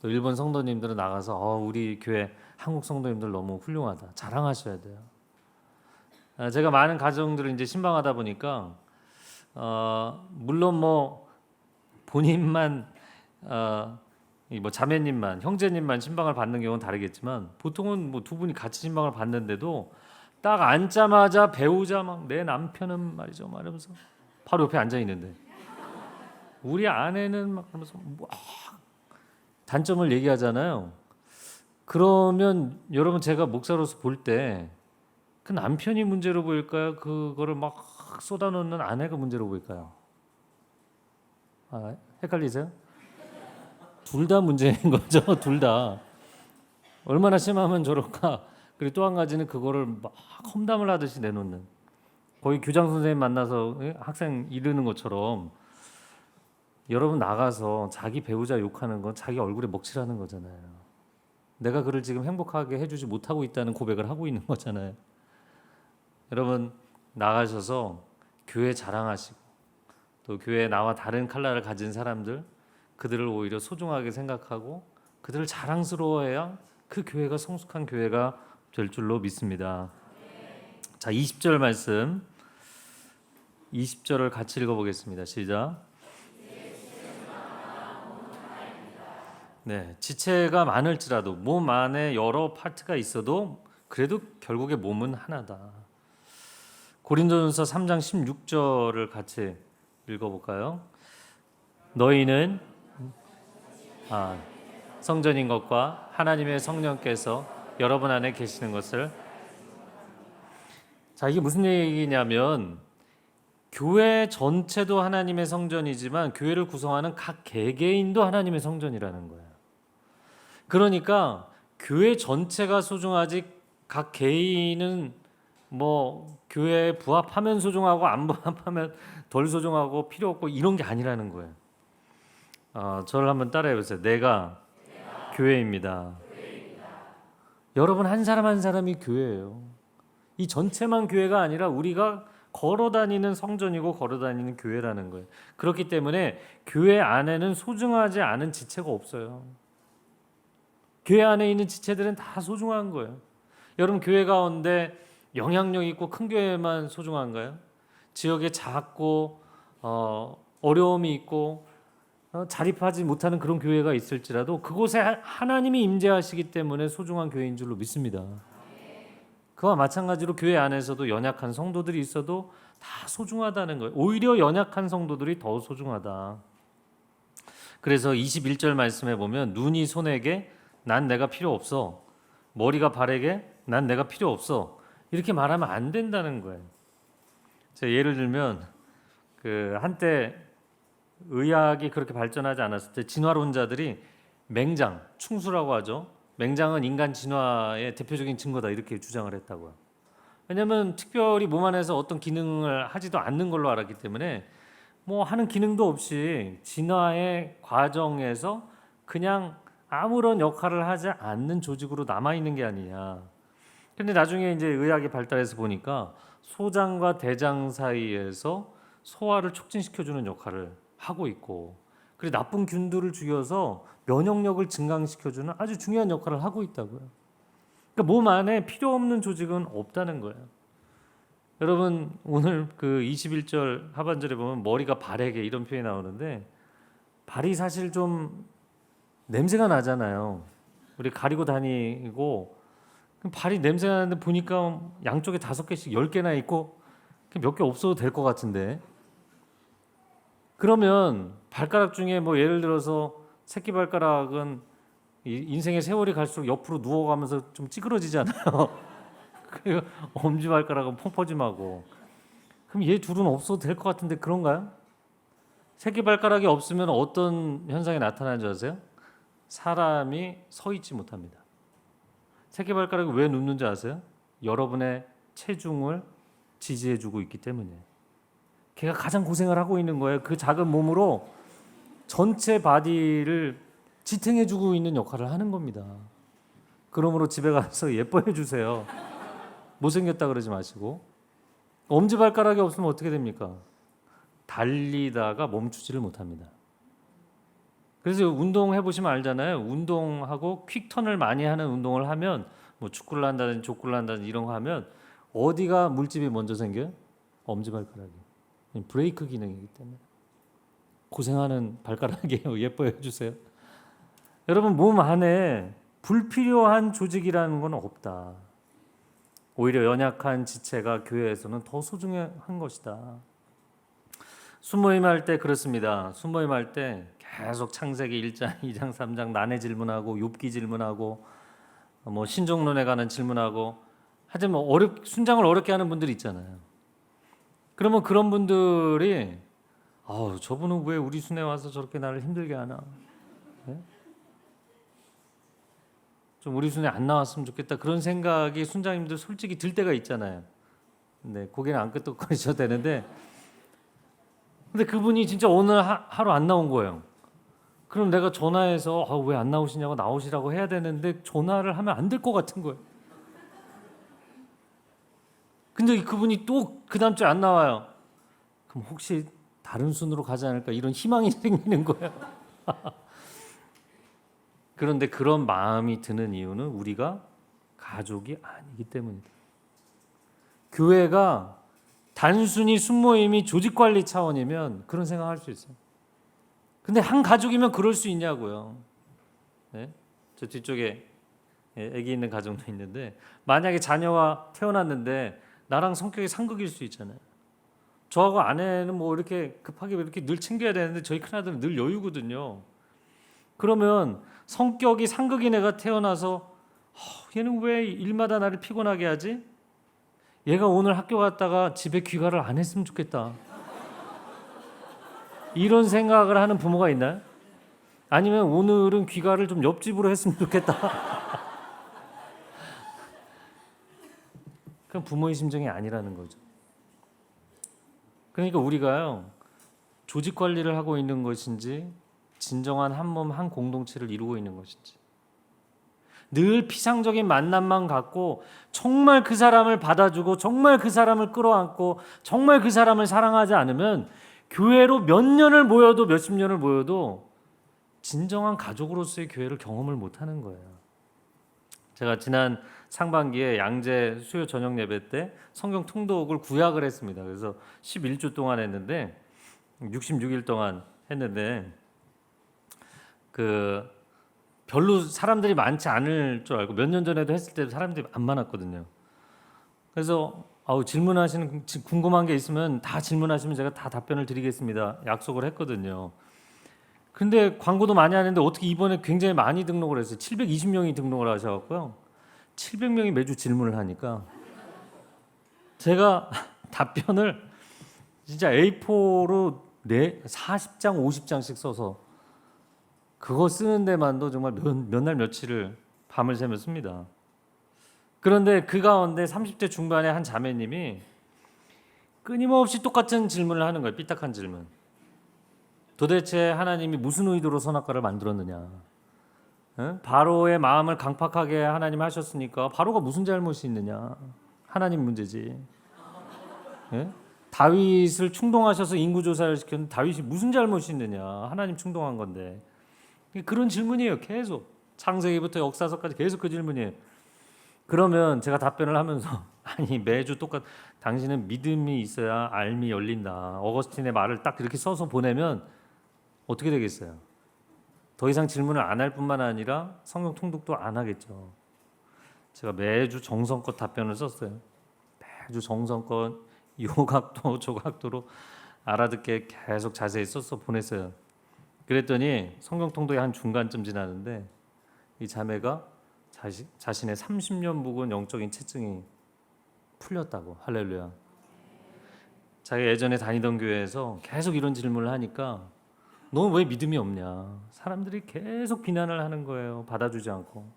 또 일본 성도님들은 나가서 우리 교회 한국 성도님들 너무 훌륭하다 자랑하셔야 돼요. 제가 많은 가정들을 이제 신방하다 보니까 물론 뭐 본인만 뭐 자매님만, 형제님만 신방을 받는 경우는 다르겠지만, 보통은 뭐 두 분이 같이 신방을 받는데도 딱 앉자마자 배우자 막 내 남편은 말이죠 말하면서 바로 옆에 앉아 있는데, 우리 아내는 막 하면서 단점을 얘기하잖아요. 그러면 여러분, 제가 목사로서 볼 때 그 남편이 문제로 보일까요? 그거를 막 쏟아놓는 아내가 문제로 보일까요? 헷갈리세요? 둘 다 문제인 거죠. 둘 다. 얼마나 심하면 저럴까. 그리고 또 한 가지는 그거를 막 험담을 하듯이 내놓는, 거의 교장 선생님 만나서 학생 이르는 것처럼, 여러분 나가서 자기 배우자 욕하는 건 자기 얼굴에 먹칠하는 거잖아요. 내가 그를 지금 행복하게 해주지 못하고 있다는 고백을 하고 있는 거잖아요. 여러분 나가셔서 교회 자랑하시고 또 교회에 나와 다른 컬러를 가진 사람들, 그들을 오히려 소중하게 생각하고 그들을 자랑스러워해야 그 교회가 성숙한 교회가 될 줄로 믿습니다. 자, 20절 말씀, 20절을 같이 읽어보겠습니다. 시작. 네, 지체가 많을지라도 몸 안에 여러 파트가 있어도 그래도 결국에 몸은 하나다. 고린도전서 3장 16절을 같이 읽어볼까요? 너희는 성전인 것과 하나님의 성령께서 여러분 안에 계시는 것을. 자, 이게 무슨 얘기냐면 교회 전체도 하나님의 성전이지만 교회를 구성하는 각 개개인도 하나님의 성전이라는 거예요. 그러니까 교회 전체가 소중하지 각 개인은 뭐 교회에 부합하면 소중하고 안 부합하면 덜 소중하고 필요 없고 이런 게 아니라는 거예요. 저를 한번 따라해 보세요. 내가 교회입니다. 여러분 한 사람 한 사람이 교회예요. 이 전체만 교회가 아니라 우리가 걸어다니는 성전이고 걸어다니는 교회라는 거예요. 그렇기 때문에 교회 안에는 소중하지 않은 지체가 없어요. 교회 안에 있는 지체들은 다 소중한 거예요. 여러분 교회 가운데 영향력 있고 큰 교회만 소중한가요? 지역에 작고 어려움이 있고 자립하지 못하는 그런 교회가 있을지라도 그곳에 하나님이 임재하시기 때문에 소중한 교회인 줄로 믿습니다. 그와 마찬가지로 교회 안에서도 연약한 성도들이 있어도 다 소중하다는 거예요. 오히려 연약한 성도들이 더 소중하다. 그래서 21절 말씀에 보면 눈이 손에게 난 내가 필요 없어, 머리가 발에게 난 내가 필요 없어, 이렇게 말하면 안 된다는 거예요. 제가 예를 들면 한때 의학이 그렇게 발전하지 않았을 때 진화론자들이 맹장, 충수라고 하죠. 맹장은 인간 진화의 대표적인 증거다 이렇게 주장을 했다고요. 왜냐하면 특별히 몸 안에서 어떤 기능을 하지도 않는 걸로 알았기 때문에 뭐 하는 기능도 없이 진화의 과정에서 그냥 아무런 역할을 하지 않는 조직으로 남아있는 게 아니냐. 근데 나중에 이제 의학이 발달해서 보니까 소장과 대장 사이에서 소화를 촉진시켜주는 역할을 하고 있고, 그리고 나쁜 균들을 죽여서 면역력을 증강시켜주는 아주 중요한 역할을 하고 있다고요. 그러니까 몸 안에 필요 없는 조직은 없다는 거예요. 여러분 오늘 21절 하반절에 보면 머리가 발에게 이런 표현이 나오는데 발이 사실 좀 냄새가 나잖아요. 우리 가리고 다니고 발이 냄새 나는데 보니까 양쪽에 5개씩 10개나 있고 몇 개 없어도 될 것 같은데, 그러면 발가락 중에 뭐 예를 들어서 새끼발가락은 인생의 세월이 갈수록 옆으로 누워가면서 좀 찌그러지잖아요. 그리고 엄지발가락은 펑퍼짐하고. 그럼 얘 둘은 없어도 될 것 같은데 그런가요? 새끼발가락이 없으면 어떤 현상이 나타나는 줄 아세요? 사람이 서 있지 못합니다. 새끼발가락이 왜 눕는지 아세요? 여러분의 체중을 지지해주고 있기 때문이에요. 걔가 가장 고생을 하고 있는 거예요. 그 작은 몸으로 전체 바디를 지탱해주고 있는 역할을 하는 겁니다. 그러므로 집에 가서 예뻐해 주세요. 못생겼다 그러지 마시고. 엄지발가락이 없으면 어떻게 됩니까? 달리다가 멈추지를 못합니다. 그래서 운동해 보시면 알잖아요. 운동하고 퀵턴을 많이 하는 운동을 하면 뭐 축구를 한다든지 족구를 한다든지 이런 거 하면 어디가 물집이 먼저 생겨요? 엄지발가락이. 브레이크 기능이기 때문에 고생하는 발가락이에요. 예뻐해 주세요. 여러분 몸 안에 불필요한 조직이라는 건 없다. 오히려 연약한 지체가 교회에서는 더 소중한 것이다. 순모임 할 때 그렇습니다. 순모임 할 때 계속 창세기 1장, 2장, 3장 난해 질문하고 욥기 질문하고 뭐 신종론에 관한 질문하고 하여튼 뭐 순장을 어렵게 하는 분들이 있잖아요. 그러면 그런 분들이 저분은 왜 우리 순회 와서 저렇게 나를 힘들게 하나? 네? 좀 우리 순회 안 나왔으면 좋겠다 그런 생각이 순장님들 솔직히 들 때가 있잖아요. 네, 고개는 안 끄덕거리셔도 되는데 근데 그분이 진짜 오늘 하루 안 나온 거예요. 그럼 내가 전화해서 왜 안 나오시냐고 나오시라고 해야 되는데 전화를 하면 안 될 것 같은 거예요. 근데 그분이 또 그 다음 주에 안 나와요. 그럼 혹시 다른 순으로 가지 않을까 이런 희망이 생기는 거예요. 그런데 그런 마음이 드는 이유는 우리가 가족이 아니기 때문이다. 교회가 단순히 순모임이 조직관리 차원이면 그런 생각할 수 있어요. 근데 한 가족이면 그럴 수 있냐고요. 네? 저 뒤쪽에 아기 있는 가정도 있는데 만약에 자녀가 태어났는데 나랑 성격이 상극일 수 있잖아요. 저하고 아내는 뭐 이렇게 급하게 이렇게 늘 챙겨야 되는데 저희 큰아들은 늘 여유거든요. 그러면 성격이 상극인 애가 태어나서 얘는 왜 일마다 나를 피곤하게 하지? 얘가 오늘 학교 갔다가 집에 귀가를 안 했으면 좋겠다. 이런 생각을 하는 부모가 있나요? 아니면 오늘은 귀가를 좀 옆집으로 했으면 좋겠다. 그건 부모의 심정이 아니라는 거죠. 그러니까 우리가요, 조직 관리를 하고 있는 것인지 진정한 한 몸 한 공동체를 이루고 있는 것인지, 늘 피상적인 만남만 갖고 정말 그 사람을 받아주고 정말 그 사람을 끌어안고 정말 그 사람을 사랑하지 않으면 교회로 몇 년을 모여도 몇십 년을 모여도 진정한 가족으로서의 교회를 경험을 못하는 거예요. 제가 지난 상반기에 양재 수요 저녁 예배 때 성경 통독을 구약을 했습니다. 그래서 11주 동안 했는데 66일 동안 했는데 그 별로 사람들이 많지 않을 줄 알고 몇 년 전에도 했을 때 사람들이 안 많았거든요. 그래서 질문하시는 궁금한 게 있으면 다 질문하시면 제가 다 답변을 드리겠습니다. 약속을 했거든요. 근데 광고도 많이 하는데 어떻게 이번에 굉장히 많이 등록을 했어요. 720명이 등록을 하셔갖고요. 700명이 매주 질문을 하니까 제가 답변을 진짜 A4로 40장, 50장씩 써서 그거 쓰는 데만도 정말 몇 날 며칠을 밤을 새며 씁니다. 그런데 그 가운데 30대 중반의 한 자매님이 끊임없이 똑같은 질문을 하는 거예요. 삐딱한 질문. 도대체 하나님이 무슨 의도로 선악과를 만들었느냐? 바로의 마음을 강팍하게 하나님 하셨으니까 바로가 무슨 잘못이 있느냐? 하나님 문제지. 다윗을 충동하셔서 인구조사를 시켰는데 다윗이 무슨 잘못이 있느냐? 하나님 충동한 건데. 그런 질문이에요. 계속 창세기부터 역사서까지 계속 그 질문이에요. 그러면 제가 답변을 하면서 아니 매주 당신은 믿음이 있어야 알미 열린다. 어거스틴의 말을 딱 이렇게 써서 보내면 어떻게 되겠어요? 더 이상 질문을 안 할 뿐만 아니라 성경 통독도 안 하겠죠. 제가 매주 정성껏 답변을 썼어요. 매주 정성껏 요각도 조각도로 알아듣게 계속 자세히 써서 보냈어요. 그랬더니 성경 통독의 한 중간쯤 지나는데 이 자매가 자신의 30년 묵은 영적인 체증이 풀렸다고. 할렐루야. 자기가 예전에 다니던 교회에서 계속 이런 질문을 하니까 너 왜 믿음이 없냐? 사람들이 계속 비난을 하는 거예요. 받아주지 않고.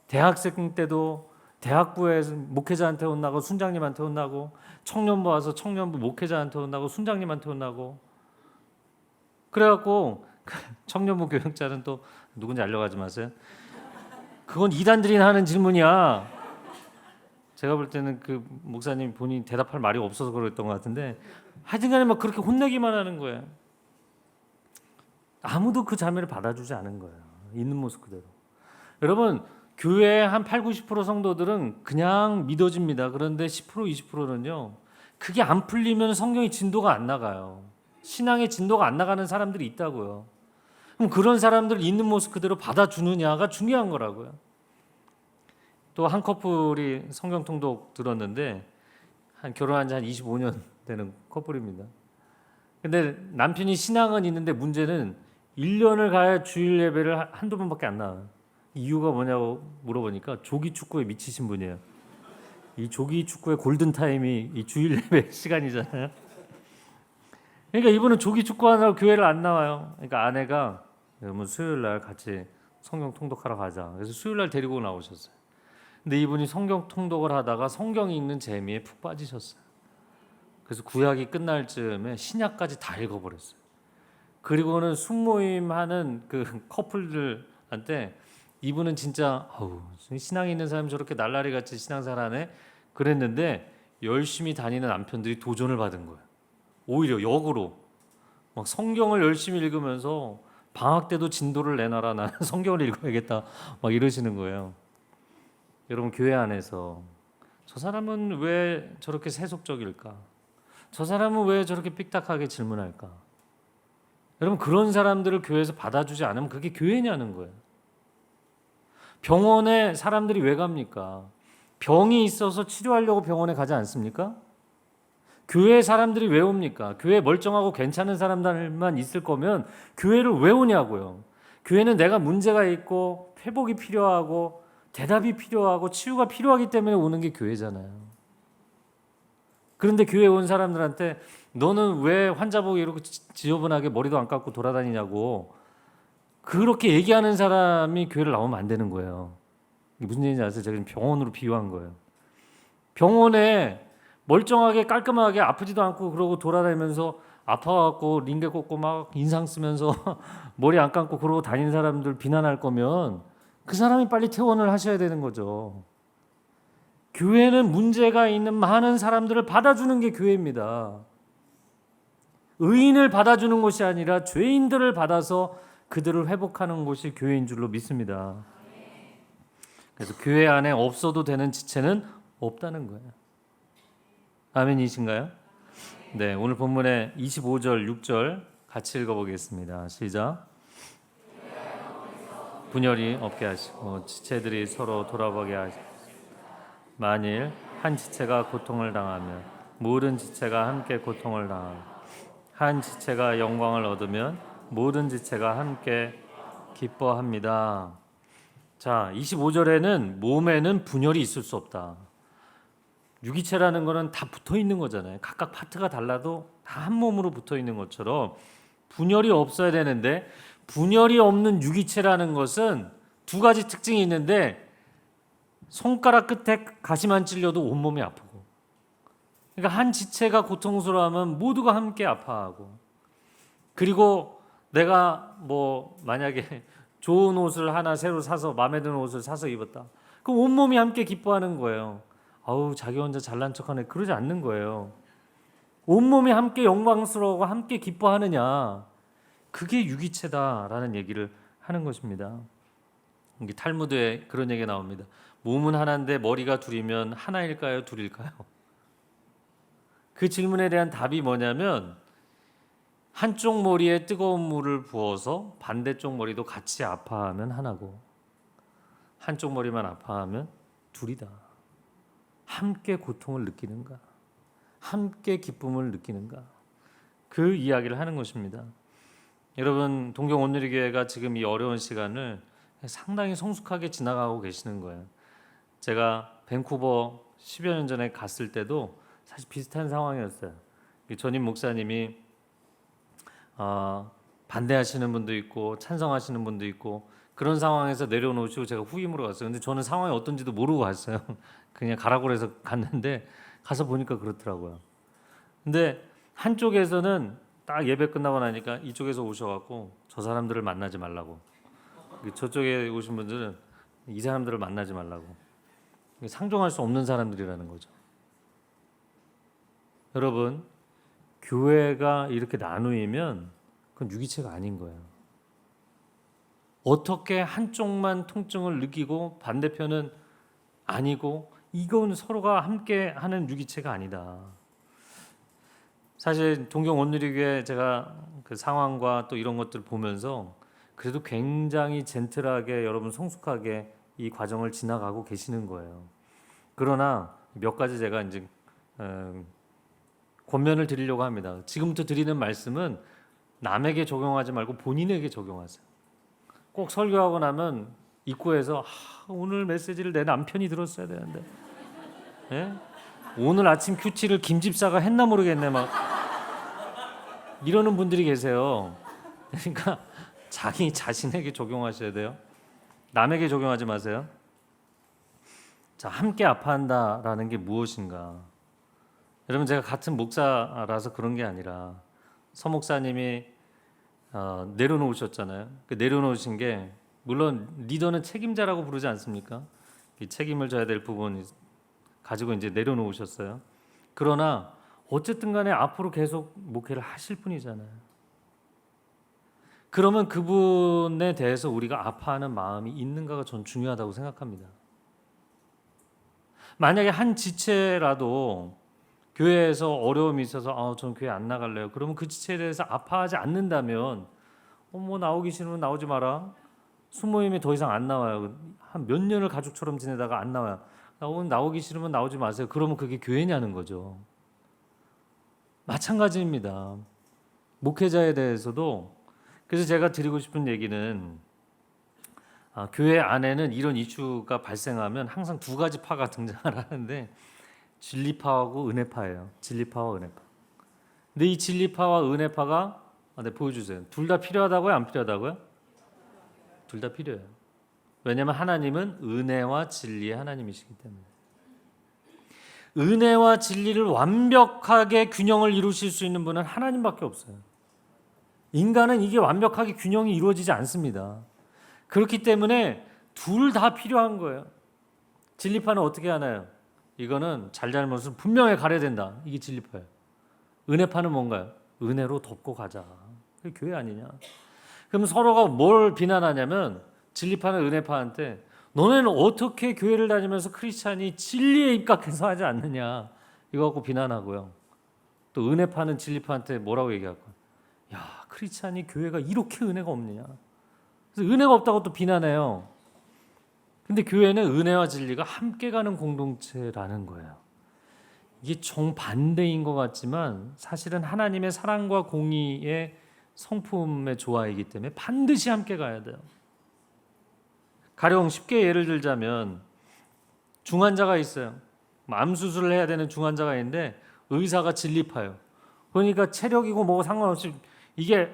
대학생 때도 대학부에서 목회자한테 혼나고 순장님한테 혼나고, 청년부 와서 청년부 목회자한테 혼나고 순장님한테 혼나고. 그래갖고 청년부 교육자는 또 누군지 알려가지 마세요. 그건 이단들이 하는 질문이야. 제가 볼 때는 그 목사님 본인이 대답할 말이 없어서 그랬던 것 같은데 하여튼간에 막 그렇게 혼내기만 하는 거예요. 아무도 그 자매를 받아주지 않은 거예요. 있는 모습 그대로. 여러분 교회의 한 80-90% 성도들은 그냥 믿어집니다. 그런데 10% 20%는요. 그게 안 풀리면 성경의 진도가 안 나가요. 신앙의 진도가 안 나가는 사람들이 있다고요. 그럼 그런 사람들 있는 모습 그대로 받아주느냐가 중요한 거라고요. 또 한 커플이 성경 통독 들었는데 결혼한 지 한 25년 되는 커플입니다. 근데 남편이 신앙은 있는데 문제는 1년을 가야 주일 예배를 한두 번밖에 안 나와요. 이유가 뭐냐고 물어보니까 조기 축구에 미치신 분이에요. 이 조기 축구의 골든 타임이 이 주일 예배 시간이잖아요. 그러니까 이분은 조기 축구하느라고 교회를 안 나와요. 그러니까 아내가 그러면 수요일 날 같이 성경 통독하러 가자. 그래서 수요일 날 데리고 나오셨어요. 근데 이분이 성경 통독을 하다가 성경 읽는 재미에 푹 빠지셨어요. 그래서 구약이 끝날 즈음에 신약까지 다 읽어버렸어요. 그리고는 순모임 하는 그 커플들한테 이분은 진짜 신앙이 있는 사람이 저렇게 날라리 같이 신앙생활하네 그랬는데 열심히 다니는 남편들이 도전을 받은 거예요. 오히려 역으로 막 성경을 열심히 읽으면서 방학 때도 진도를 내놔라, 나는 성경을 읽어야겠다, 막 이러시는 거예요. 여러분, 교회 안에서 저 사람은 왜 저렇게 세속적일까? 저 사람은 왜 저렇게 삑딱하게 질문할까? 여러분, 그런 사람들을 교회에서 받아주지 않으면 그게 교회냐는 거예요. 병원에 사람들이 왜 갑니까? 병이 있어서 치료하려고 병원에 가지 않습니까? 교회 사람들이 왜 옵니까? 교회 멀쩡하고 괜찮은 사람들만 있을 거면 교회를 왜 오냐고요. 교회는 내가 문제가 있고 회복이 필요하고 대답이 필요하고 치유가 필요하기 때문에 오는 게 교회잖아요. 그런데 교회 온 사람들한테 너는 왜 환자복 이렇게 지저분하게 머리도 안 감고 돌아다니냐고 그렇게 얘기하는 사람이 교회를 나오면 안 되는 거예요. 이게 무슨 얘기인지 아세요? 제가 지금 병원으로 비유한 거예요. 병원에 멀쩡하게 깔끔하게 아프지도 않고 그러고 돌아다니면서 아파갖고 링게 꽂고 막 인상 쓰면서 머리 안 감고 그러고 다니는 사람들 비난할 거면 그 사람이 빨리 퇴원을 하셔야 되는 거죠. 교회는 문제가 있는 많은 사람들을 받아주는 게 교회입니다. 의인을 받아주는 것이 아니라 죄인들을 받아서 그들을 회복하는 곳이 교회인 줄로 믿습니다. 그래서 교회 안에 없어도 되는 지체는 없다는 거예요. 아멘이신가요? 네, 오늘 본문의 25절, 6절 같이 읽어보겠습니다. 시작. 분열이 없게 하시고 지체들이 서로 돌아보게 하시고 만일 한 지체가 고통을 당하면 모든 지체가 함께 고통을 당하고 한 지체가 영광을 얻으면 모든 지체가 함께 기뻐합니다. 자, 25절에는 몸에는 분열이 있을 수 없다. 유기체라는 거는 다 붙어 있는 거잖아요. 각각 파트가 달라도 다 한 몸으로 붙어 있는 것처럼 분열이 없어야 되는데 분열이 없는 유기체라는 것은 두 가지 특징이 있는데 손가락 끝에 가시만 찔려도 온몸이 아프고 그러니까 한 지체가 고통스러워하면 모두가 함께 아파하고 그리고 내가 뭐 만약에 좋은 옷을 하나 새로 사서 마음에 드는 옷을 사서 입었다. 그럼 온몸이 함께 기뻐하는 거예요. 아우 자기 혼자 잘난 척하네 그러지 않는 거예요. 온몸이 함께 영광스러워하고 함께 기뻐하느냐 그게 유기체다라는 얘기를 하는 것입니다. 이게 탈무드에 그런 얘기가 나옵니다. 몸은 하나인데 머리가 둘이면 하나일까요 둘일까요? 그 질문에 대한 답이 뭐냐면 한쪽 머리에 뜨거운 물을 부어서 반대쪽 머리도 같이 아파하면 하나고 한쪽 머리만 아파하면 둘이다. 함께 고통을 느끼는가? 함께 기쁨을 느끼는가? 그 이야기를 하는 것입니다. 여러분 동경 온누리교회가 지금 이 어려운 시간을 상당히 성숙하게 지나가고 계시는 거예요. 제가 밴쿠버 10여 년 전에 갔을 때도 사실 비슷한 상황이었어요. 전임 목사님이 반대하시는 분도 있고 찬성하시는 분도 있고 그런 상황에서 내려놓으시고 제가 후임으로 갔어요. 근데 저는 상황이 어떤지도 모르고 갔어요. 그냥 가라고 해서 갔는데 가서 보니까 그렇더라고요. 근데 한쪽에서는 딱 예배 끝나고 나니까 이쪽에서 오셔갖고 저 사람들을 만나지 말라고 저쪽에 오신 분들은 이 사람들을 만나지 말라고 상종할 수 없는 사람들이라는 거죠. 여러분 교회가 이렇게 나누면 그건 유기체가 아닌 거예요. 어떻게 한쪽만 통증을 느끼고 반대편은 아니고 이건 서로가 함께 하는 유기체가 아니다. 사실 동경 온누리교회 제가 그 상황과 또 이런 것들을 보면서 그래도 굉장히 젠틀하게 여러분 성숙하게 이 과정을 지나가고 계시는 거예요. 그러나 몇 가지 제가 이제 권면을 드리려고 합니다. 지금부터 드리는 말씀은 남에게 적용하지 말고 본인에게 적용하세요. 꼭 설교하고 나면 입구에서 오늘 메시지를 내 남편이 들었어야 되는데 예? 오늘 아침 큐티를 김 집사가 했나 모르겠네 막 이러는 분들이 계세요. 그러니까 자기 자신에게 적용하셔야 돼요. 남에게 적용하지 마세요. 자, 함께 아파한다라는 게 무엇인가? 여러분 제가 같은 목사라서 그런 게 아니라 서 목사님이 내려놓으셨잖아요. 그 내려놓으신 게 물론 리더는 책임자라고 부르지 않습니까? 이 책임을 져야 될 부분 가지고 이제 내려놓으셨어요. 그러나 어쨌든 간에 앞으로 계속 목회를 하실 분이잖아요. 그러면 그분에 대해서 우리가 아파하는 마음이 있는가가 전 중요하다고 생각합니다. 만약에 한 지체라도 교회에서 어려움이 있어서 전 교회 안 나갈래요. 그러면 그 지체에 대해서 아파하지 않는다면 뭐 나오기 싫으면 나오지 마라. 수모임에 더 이상 안 나와요. 한 몇 년을 가족처럼 지내다가 안 나와요. 오늘 나오기 싫으면 나오지 마세요. 그러면 그게 교회냐는 거죠. 마찬가지입니다. 목회자에 대해서도. 그래서 제가 드리고 싶은 얘기는 교회 안에는 이런 이슈가 발생하면 항상 두 가지 파가 등장을 하는데 진리파하고 은혜파예요. 진리파와 은혜파. 근데 이 진리파와 은혜파가 네, 보여주세요. 둘 다 필요하다고요? 안 필요하다고요? 둘 다 필요해요. 왜냐하면 하나님은 은혜와 진리의 하나님이시기 때문에. 은혜와 진리를 완벽하게 균형을 이루실 수 있는 분은 하나님밖에 없어요. 인간은 이게 완벽하게 균형이 이루어지지 않습니다. 그렇기 때문에 둘 다 필요한 거예요. 진리파는 어떻게 하나요? 이거는 잘잘못을 분명히 가려야 된다. 이게 진리파예요. 은혜파는 뭔가요? 은혜로 덮고 가자. 그게 교회 아니냐? 그럼 서로가 뭘 비난하냐면 진리파는 은혜파한테 너네는 어떻게 교회를 다니면서 크리스찬이 진리에 입각해서 하지 않느냐 이거 갖고 비난하고요. 또 은혜파는 진리파한테 뭐라고 얘기할 거야? 야, 크리스찬이 교회가 이렇게 은혜가 없느냐? 그래서 은혜가 없다고 또 비난해요. 근데 교회는 은혜와 진리가 함께 가는 공동체라는 거예요. 이게 정반대인 것 같지만 사실은 하나님의 사랑과 공의의 성품의 조화이기 때문에 반드시 함께 가야 돼요. 가령 쉽게 예를 들자면 중환자가 있어요. 암 수술을 해야 되는 중환자가 있는데 의사가 진리파예요. 그러니까 체력이고 뭐고 상관없이 이게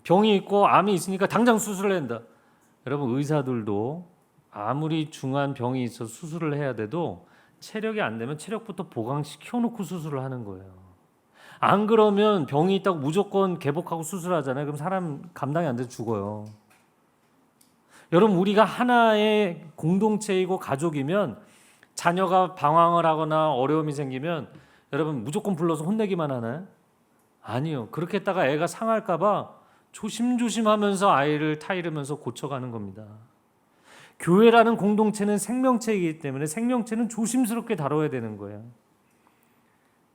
병이 있고 암이 있으니까 당장 수술을 해야 된다. 여러분 의사들도 아무리 중한 병이 있어 수술을 해야 돼도 체력이 안 되면 체력부터 보강시켜 놓고 수술을 하는 거예요. 안 그러면 병이 있다고 무조건 개복하고 수술하잖아요. 그럼 사람 감당이 안 돼서 죽어요. 여러분 우리가 하나의 공동체이고 가족이면 자녀가 방황을 하거나 어려움이 생기면 여러분 무조건 불러서 혼내기만 하나요? 아니요. 그렇게 했다가 애가 상할까 봐 조심조심하면서 아이를 타이르면서 고쳐가는 겁니다. 교회라는 공동체는 생명체이기 때문에 생명체는 조심스럽게 다뤄야 되는 거예요.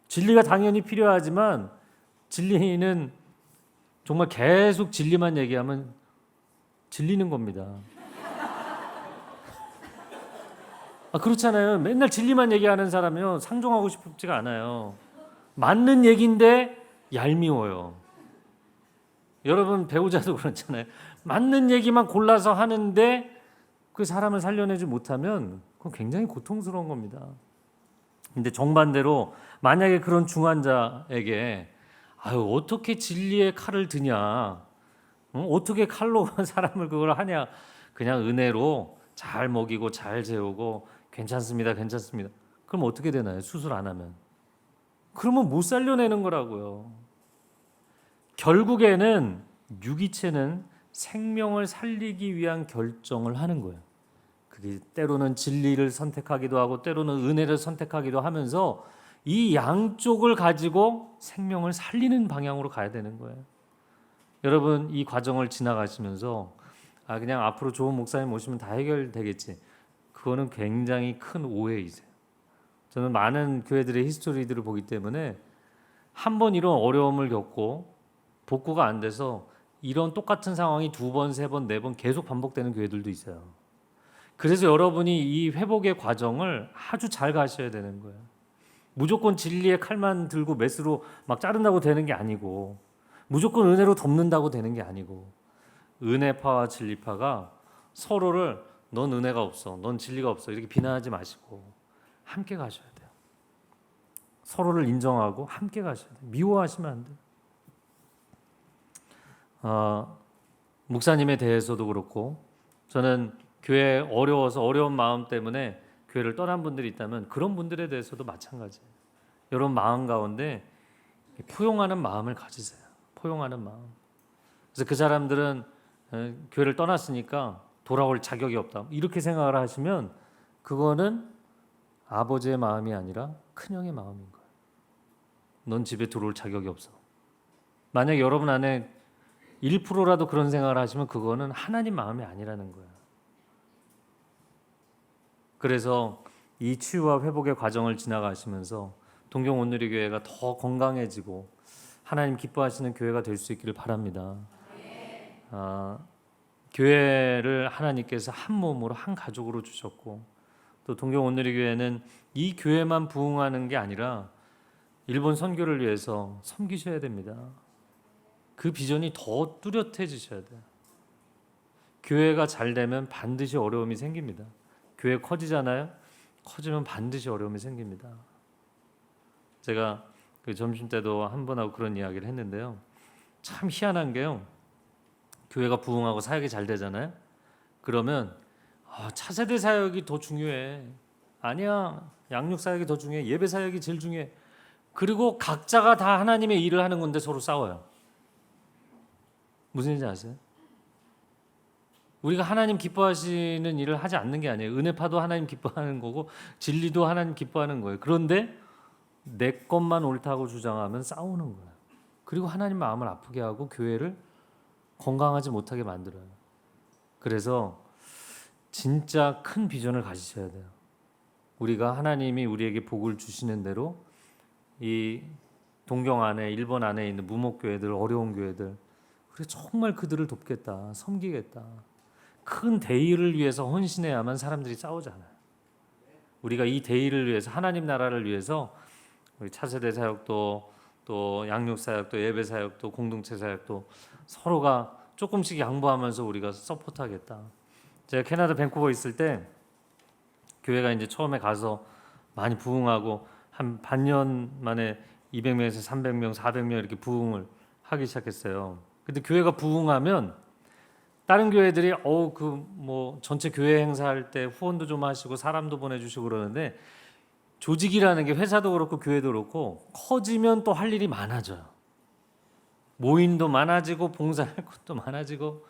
진리가 당연히 필요하지만 진리는 정말 계속 진리만 얘기하면 질리는 겁니다. 그렇잖아요. 맨날 진리만 얘기하는 사람이요 상종하고 싶지가 않아요. 맞는 얘기인데 얄미워요. 여러분 배우자도 그렇잖아요. 맞는 얘기만 골라서 하는데 그 사람을 살려내지 못하면 그건 굉장히 고통스러운 겁니다. 근데 정반대로 만약에 그런 중환자에게 어떻게 진리의 칼을 드냐, 어떻게 칼로 사람을 그걸 하냐, 그냥 은혜로 잘 먹이고 잘 재우고 괜찮습니다, 괜찮습니다. 그럼 어떻게 되나요? 수술 안 하면? 그러면 못 살려내는 거라고요. 결국에는 유기체는 생명을 살리기 위한 결정을 하는 거예요. 그게 때로는 진리를 선택하기도 하고 때로는 은혜를 선택하기도 하면서 이 양쪽을 가지고 생명을 살리는 방향으로 가야 되는 거예요. 여러분 이 과정을 지나가시면서 그냥 앞으로 좋은 목사님 모시면 다 해결되겠지. 그거는 굉장히 큰 오해이세요. 저는 많은 교회들의 히스토리들을 보기 때문에 한 번 이런 어려움을 겪고 복구가 안 돼서 이런 똑같은 상황이 두 번, 세 번, 네 번 계속 반복되는 교회들도 있어요. 그래서 여러분이 이 회복의 과정을 아주 잘 가셔야 되는 거예요. 무조건 진리의 칼만 들고 메스로 막 자른다고 되는 게 아니고 무조건 은혜로 덮는다고 되는 게 아니고 은혜파와 진리파가 서로를 넌 은혜가 없어, 넌 진리가 없어 이렇게 비난하지 마시고 함께 가셔야 돼요. 서로를 인정하고 함께 가셔야 돼요. 미워하시면 안 돼요. 목사님에 대해서도 그렇고 저는 교회 어려워서 어려운 마음 때문에 교회를 떠난 분들이 있다면 그런 분들에 대해서도 마찬가지예요. 여러분 마음 가운데 포용하는 마음을 가지세요. 포용하는 마음. 그래서 그 사람들은 교회를 떠났으니까 돌아올 자격이 없다. 이렇게 생각을 하시면 그거는 아버지의 마음이 아니라 큰형의 마음인 거예요. 넌 집에 들어올 자격이 없어. 만약 여러분 안에 1%라도 그런 생각을 하시면 그거는 하나님 마음이 아니라는 거예요. 그래서 이 치유와 회복의 과정을 지나가시면서 동경 온누리 교회가 더 건강해지고 하나님 기뻐하시는 교회가 될 수 있기를 바랍니다. 교회를 하나님께서 한 몸으로 한 가족으로 주셨고 또 동경 온누리 교회는 이 교회만 부흥하는 게 아니라 일본 선교를 위해서 섬기셔야 됩니다. 그 비전이 더 뚜렷해지셔야 돼요. 교회가 잘 되면 반드시 어려움이 생깁니다. 교회 커지잖아요. 커지면 반드시 어려움이 생깁니다. 제가 그 점심 때도 한 분하고 그런 이야기를 했는데요. 참 희한한 게요. 교회가 부흥하고 사역이 잘 되잖아요. 그러면 차세대 사역이 더 중요해. 아니야. 양육 사역이 더 중요해. 예배 사역이 제일 중요해. 그리고 각자가 다 하나님의 일을 하는 건데 서로 싸워요. 무슨 일인지 아세요? 우리가 하나님 기뻐하시는 일을 하지 않는 게 아니에요. 은혜파도 하나님 기뻐하는 거고 진리도 하나님 기뻐하는 거예요. 그런데 내 것만 옳다고 주장하면 싸우는 거예요. 그리고 하나님 마음을 아프게 하고 교회를 건강하지 못하게 만들어요. 그래서 진짜 큰 비전을 가지셔야 돼요. 우리가 하나님이 우리에게 복을 주시는 대로 이 동경 안에 일본 안에 있는 무목교회들 어려운 교회들 우리 정말 그들을 돕겠다 섬기겠다 큰 대의를 위해서 헌신해야만 사람들이 싸우잖아요. 우리가 이 대의를 위해서 하나님 나라를 위해서 우리 차세대 사역도 또 양육 사역도 예배 사역도 공동체 사역도 서로가 조금씩 양보하면서 우리가 서포트하겠다. 제가 캐나다 밴쿠버 있을 때 교회가 이제 처음에 가서 많이 부흥하고 한 반년 만에 200명에서 300명, 400명 이렇게 부흥을 하기 시작했어요. 근데 교회가 부흥하면 다른 교회들이 전체 교회 행사할 때 후원도 좀 하시고 사람도 보내주시고 그러는데 조직이라는 게 회사도 그렇고 교회도 그렇고 커지면 또 할 일이 많아져요. 모임도 많아지고 봉사할 것도 많아지고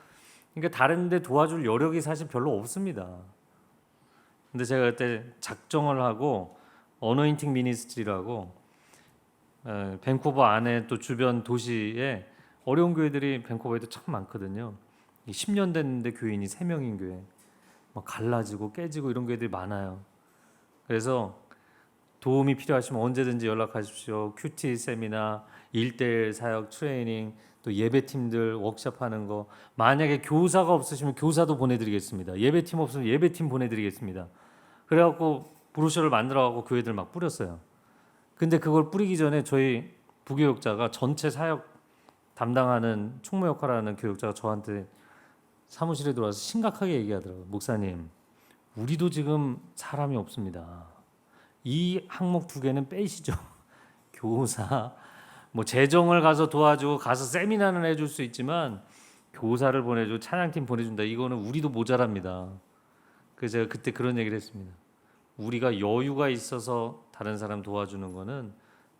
그러니까 다른 데 도와줄 여력이 사실 별로 없습니다. 근데 제가 그때 작정을 하고 어노인팅 미니스트리라고 밴쿠버 안에 또 주변 도시에 어려운 교회들이 밴쿠버에도 참 많거든요. 10년 됐는데 교인이 3명인 교회 막 갈라지고 깨지고 이런 교회들이 많아요. 그래서 도움이 필요하시면 언제든지 연락하십시오. 큐티 세미나, 1:1 사역 트레이닝, 또 예배팀들 워크숍하는 거 만약에 교사가 없으시면 교사도 보내드리겠습니다. 예배팀 없으면 예배팀 보내드리겠습니다. 그래갖고 브로셔를 만들어갖고 교회들 막 뿌렸어요. 근데 그걸 뿌리기 전에 저희 부교육자가 전체 사역 담당하는 총무 역할을 하는 교육자가 저한테 사무실에 들어와서 심각하게 얘기하더라고요. 목사님, 우리도 지금 사람이 없습니다. 이 항목 2개는 빼시죠. 교사, 재정을 가서 도와주고 가서 세미나는 해줄 수 있지만 교사를 보내주고 찬양팀 보내준다. 이거는 우리도 모자랍니다. 그래서 제가 그때 그런 얘기를 했습니다. 우리가 여유가 있어서 다른 사람 도와주는 거는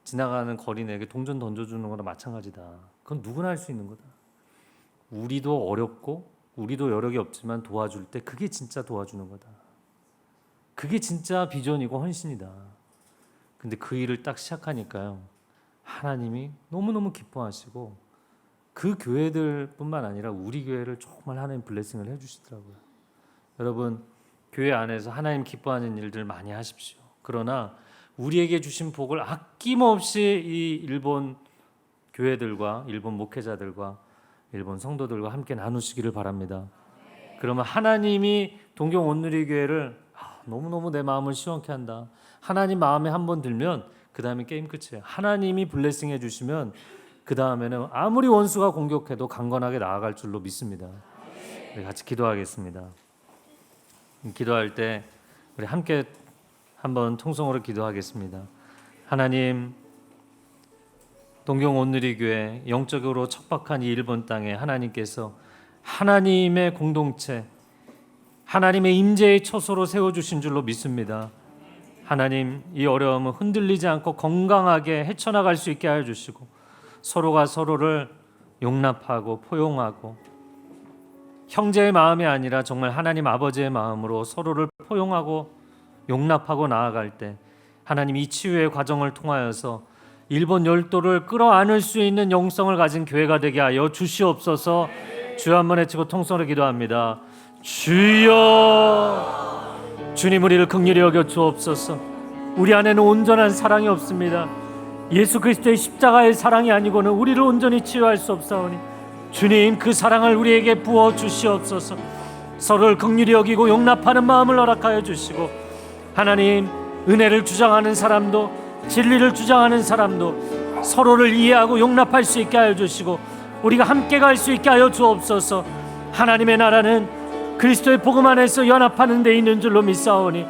지나가는 거린에게 동전 던져주는 거나 마찬가지다. 그건 누구나 할 수 있는 거다. 우리도 어렵고 우리도 여력이 없지만 도와줄 때 그게 진짜 도와주는 거다. 그게 진짜 비전이고 헌신이다. 근데 그 일을 딱 시작하니까요. 하나님이 너무너무 기뻐하시고 그 교회들뿐만 아니라 우리 교회를 정말 하나님 블레싱을 해주시더라고요. 여러분 교회 안에서 하나님 기뻐하는 일들 많이 하십시오. 그러나 우리에게 주신 복을 아낌없이 이 일본 교회들과 일본 목회자들과 일본 성도들과 함께 나누시기를 바랍니다. 그러면 하나님이 동경 온누리 교회를 너무너무 내 마음을 시원케 한다. 하나님 마음에 한번 들면 그 다음에 게임 끝이에요. 하나님이 블레싱 해주시면 그 다음에는 아무리 원수가 공격해도 강건하게 나아갈 줄로 믿습니다. 우리 같이 기도하겠습니다. 기도할 때 우리 함께 한번 통성으로 기도하겠습니다. 하나님, 동경 온누리 교회 영적으로 척박한 이 일본 땅에 하나님께서 하나님의 공동체, 하나님의 임재의 처소로 세워주신 줄로 믿습니다. 하나님, 이 어려움을 흔들리지 않고 건강하게 헤쳐나갈 수 있게 하여 주시고 서로가 서로를 용납하고 포용하고 형제의 마음이 아니라 정말 하나님 아버지의 마음으로 서로를 포용하고 용납하고 나아갈 때 하나님 이 치유의 과정을 통하여서 일본 열도를 끌어안을 수 있는 영성을 가진 교회가 되게 하여 주시옵소서. 주여 한번 외치고 통성으로 기도합니다. 주여, 주님 우리를 긍휼히 여겨 주옵소서. 우리 안에는 온전한 사랑이 없습니다. 예수 그리스도의 십자가의 사랑이 아니고는 우리를 온전히 치유할 수 없사오니 주님 그 사랑을 우리에게 부어 주시옵소서. 서로를 긍휼히 여기고 용납하는 마음을 허락하여 주시고, 하나님 은혜를 주장하는 사람도 진리를 주장하는 사람도 서로를 이해하고 용납할 수 있게 하여 주시고, 우리가 함께 갈 수 있게 하여 주옵소서. 하나님의 나라는 그리스도의 복음 안에서 연합하는 데 있는 줄로 믿사오니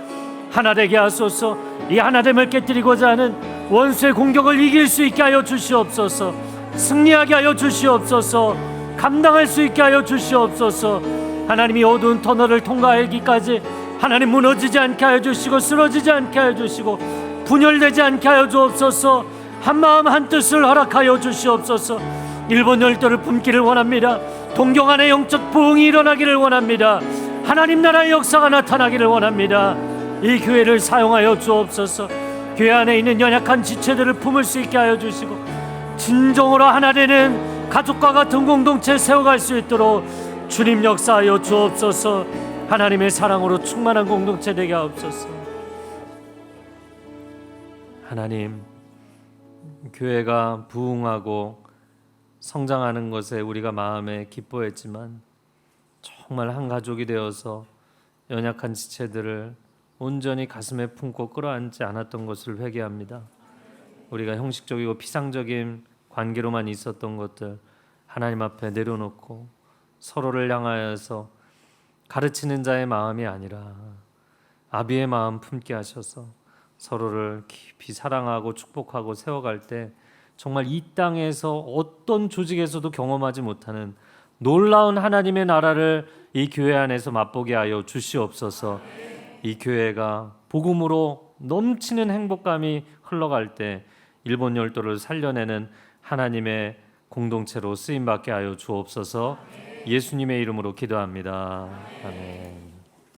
하나 되게 하소서. 이 하나됨을 깨뜨리고자 하는 원수의 공격을 이길 수 있게 하여 주시옵소서. 승리하게 하여 주시옵소서. 감당할 수 있게 하여 주시옵소서. 하나님이 어두운 터널을 통과하기까지 하나님 무너지지 않게 하여 주시고, 쓰러지지 않게 하여 주시고, 분열되지 않게 하여 주옵소서. 한마음 한뜻을 허락하여 주시옵소서. 일본 열도를 품기를 원합니다. 동경 안에 영적 부흥이 일어나기를 원합니다. 하나님 나라의 역사가 나타나기를 원합니다. 이 교회를 사용하여 주옵소서. 교회 안에 있는 연약한 지체들을 품을 수 있게 하여 주시고, 진정으로 하나 되는 가족과 같은 공동체 세워갈 수 있도록 주님 역사하여 주옵소서. 하나님의 사랑으로 충만한 공동체 되게 하옵소서. 하나님, 교회가 부흥하고 성장하는 것에 우리가 마음에 기뻐했지만 정말 한 가족이 되어서 연약한 지체들을 온전히 가슴에 품고 끌어안지 않았던 것을 회개합니다. 우리가 형식적이고 피상적인 관계로만 있었던 것들 하나님 앞에 내려놓고 서로를 향하여서 가르치는 자의 마음이 아니라 아비의 마음 품게 하셔서 서로를 깊이 사랑하고 축복하고 세워갈 때 정말 이 땅에서 어떤 조직에서도 경험하지 못하는 놀라운 하나님의 나라를 이 교회 안에서 맛보게 하여 주시옵소서. 이 교회가 복음으로 넘치는 행복감이 흘러갈 때 일본 열도를 살려내는 하나님의 공동체로 쓰임받게 하여 주옵소서. 예수님의 이름으로 기도합니다. 아멘.